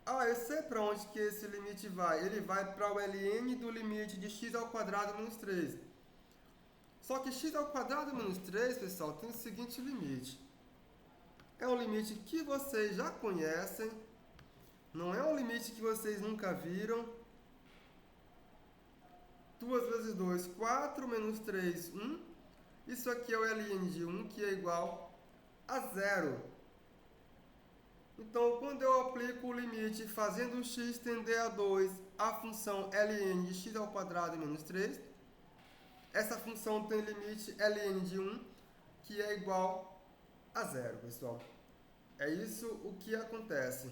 Eu sei para onde que esse limite vai. Ele vai para o ln do limite de x ao quadrado menos 3. Só que x ao quadrado menos 3, pessoal, tem o seguinte limite. É um limite que vocês já conhecem. Não é um limite que vocês nunca viram. 2 vezes 2, 4, menos 3, 1. Isso aqui é o ln de 1, que é igual a 0. Então, quando eu aplico o limite fazendo o x tender a 2, a função ln de x ao quadrado menos 3, essa função tem limite ln de 1, que é igual a 0, pessoal. É isso o que acontece.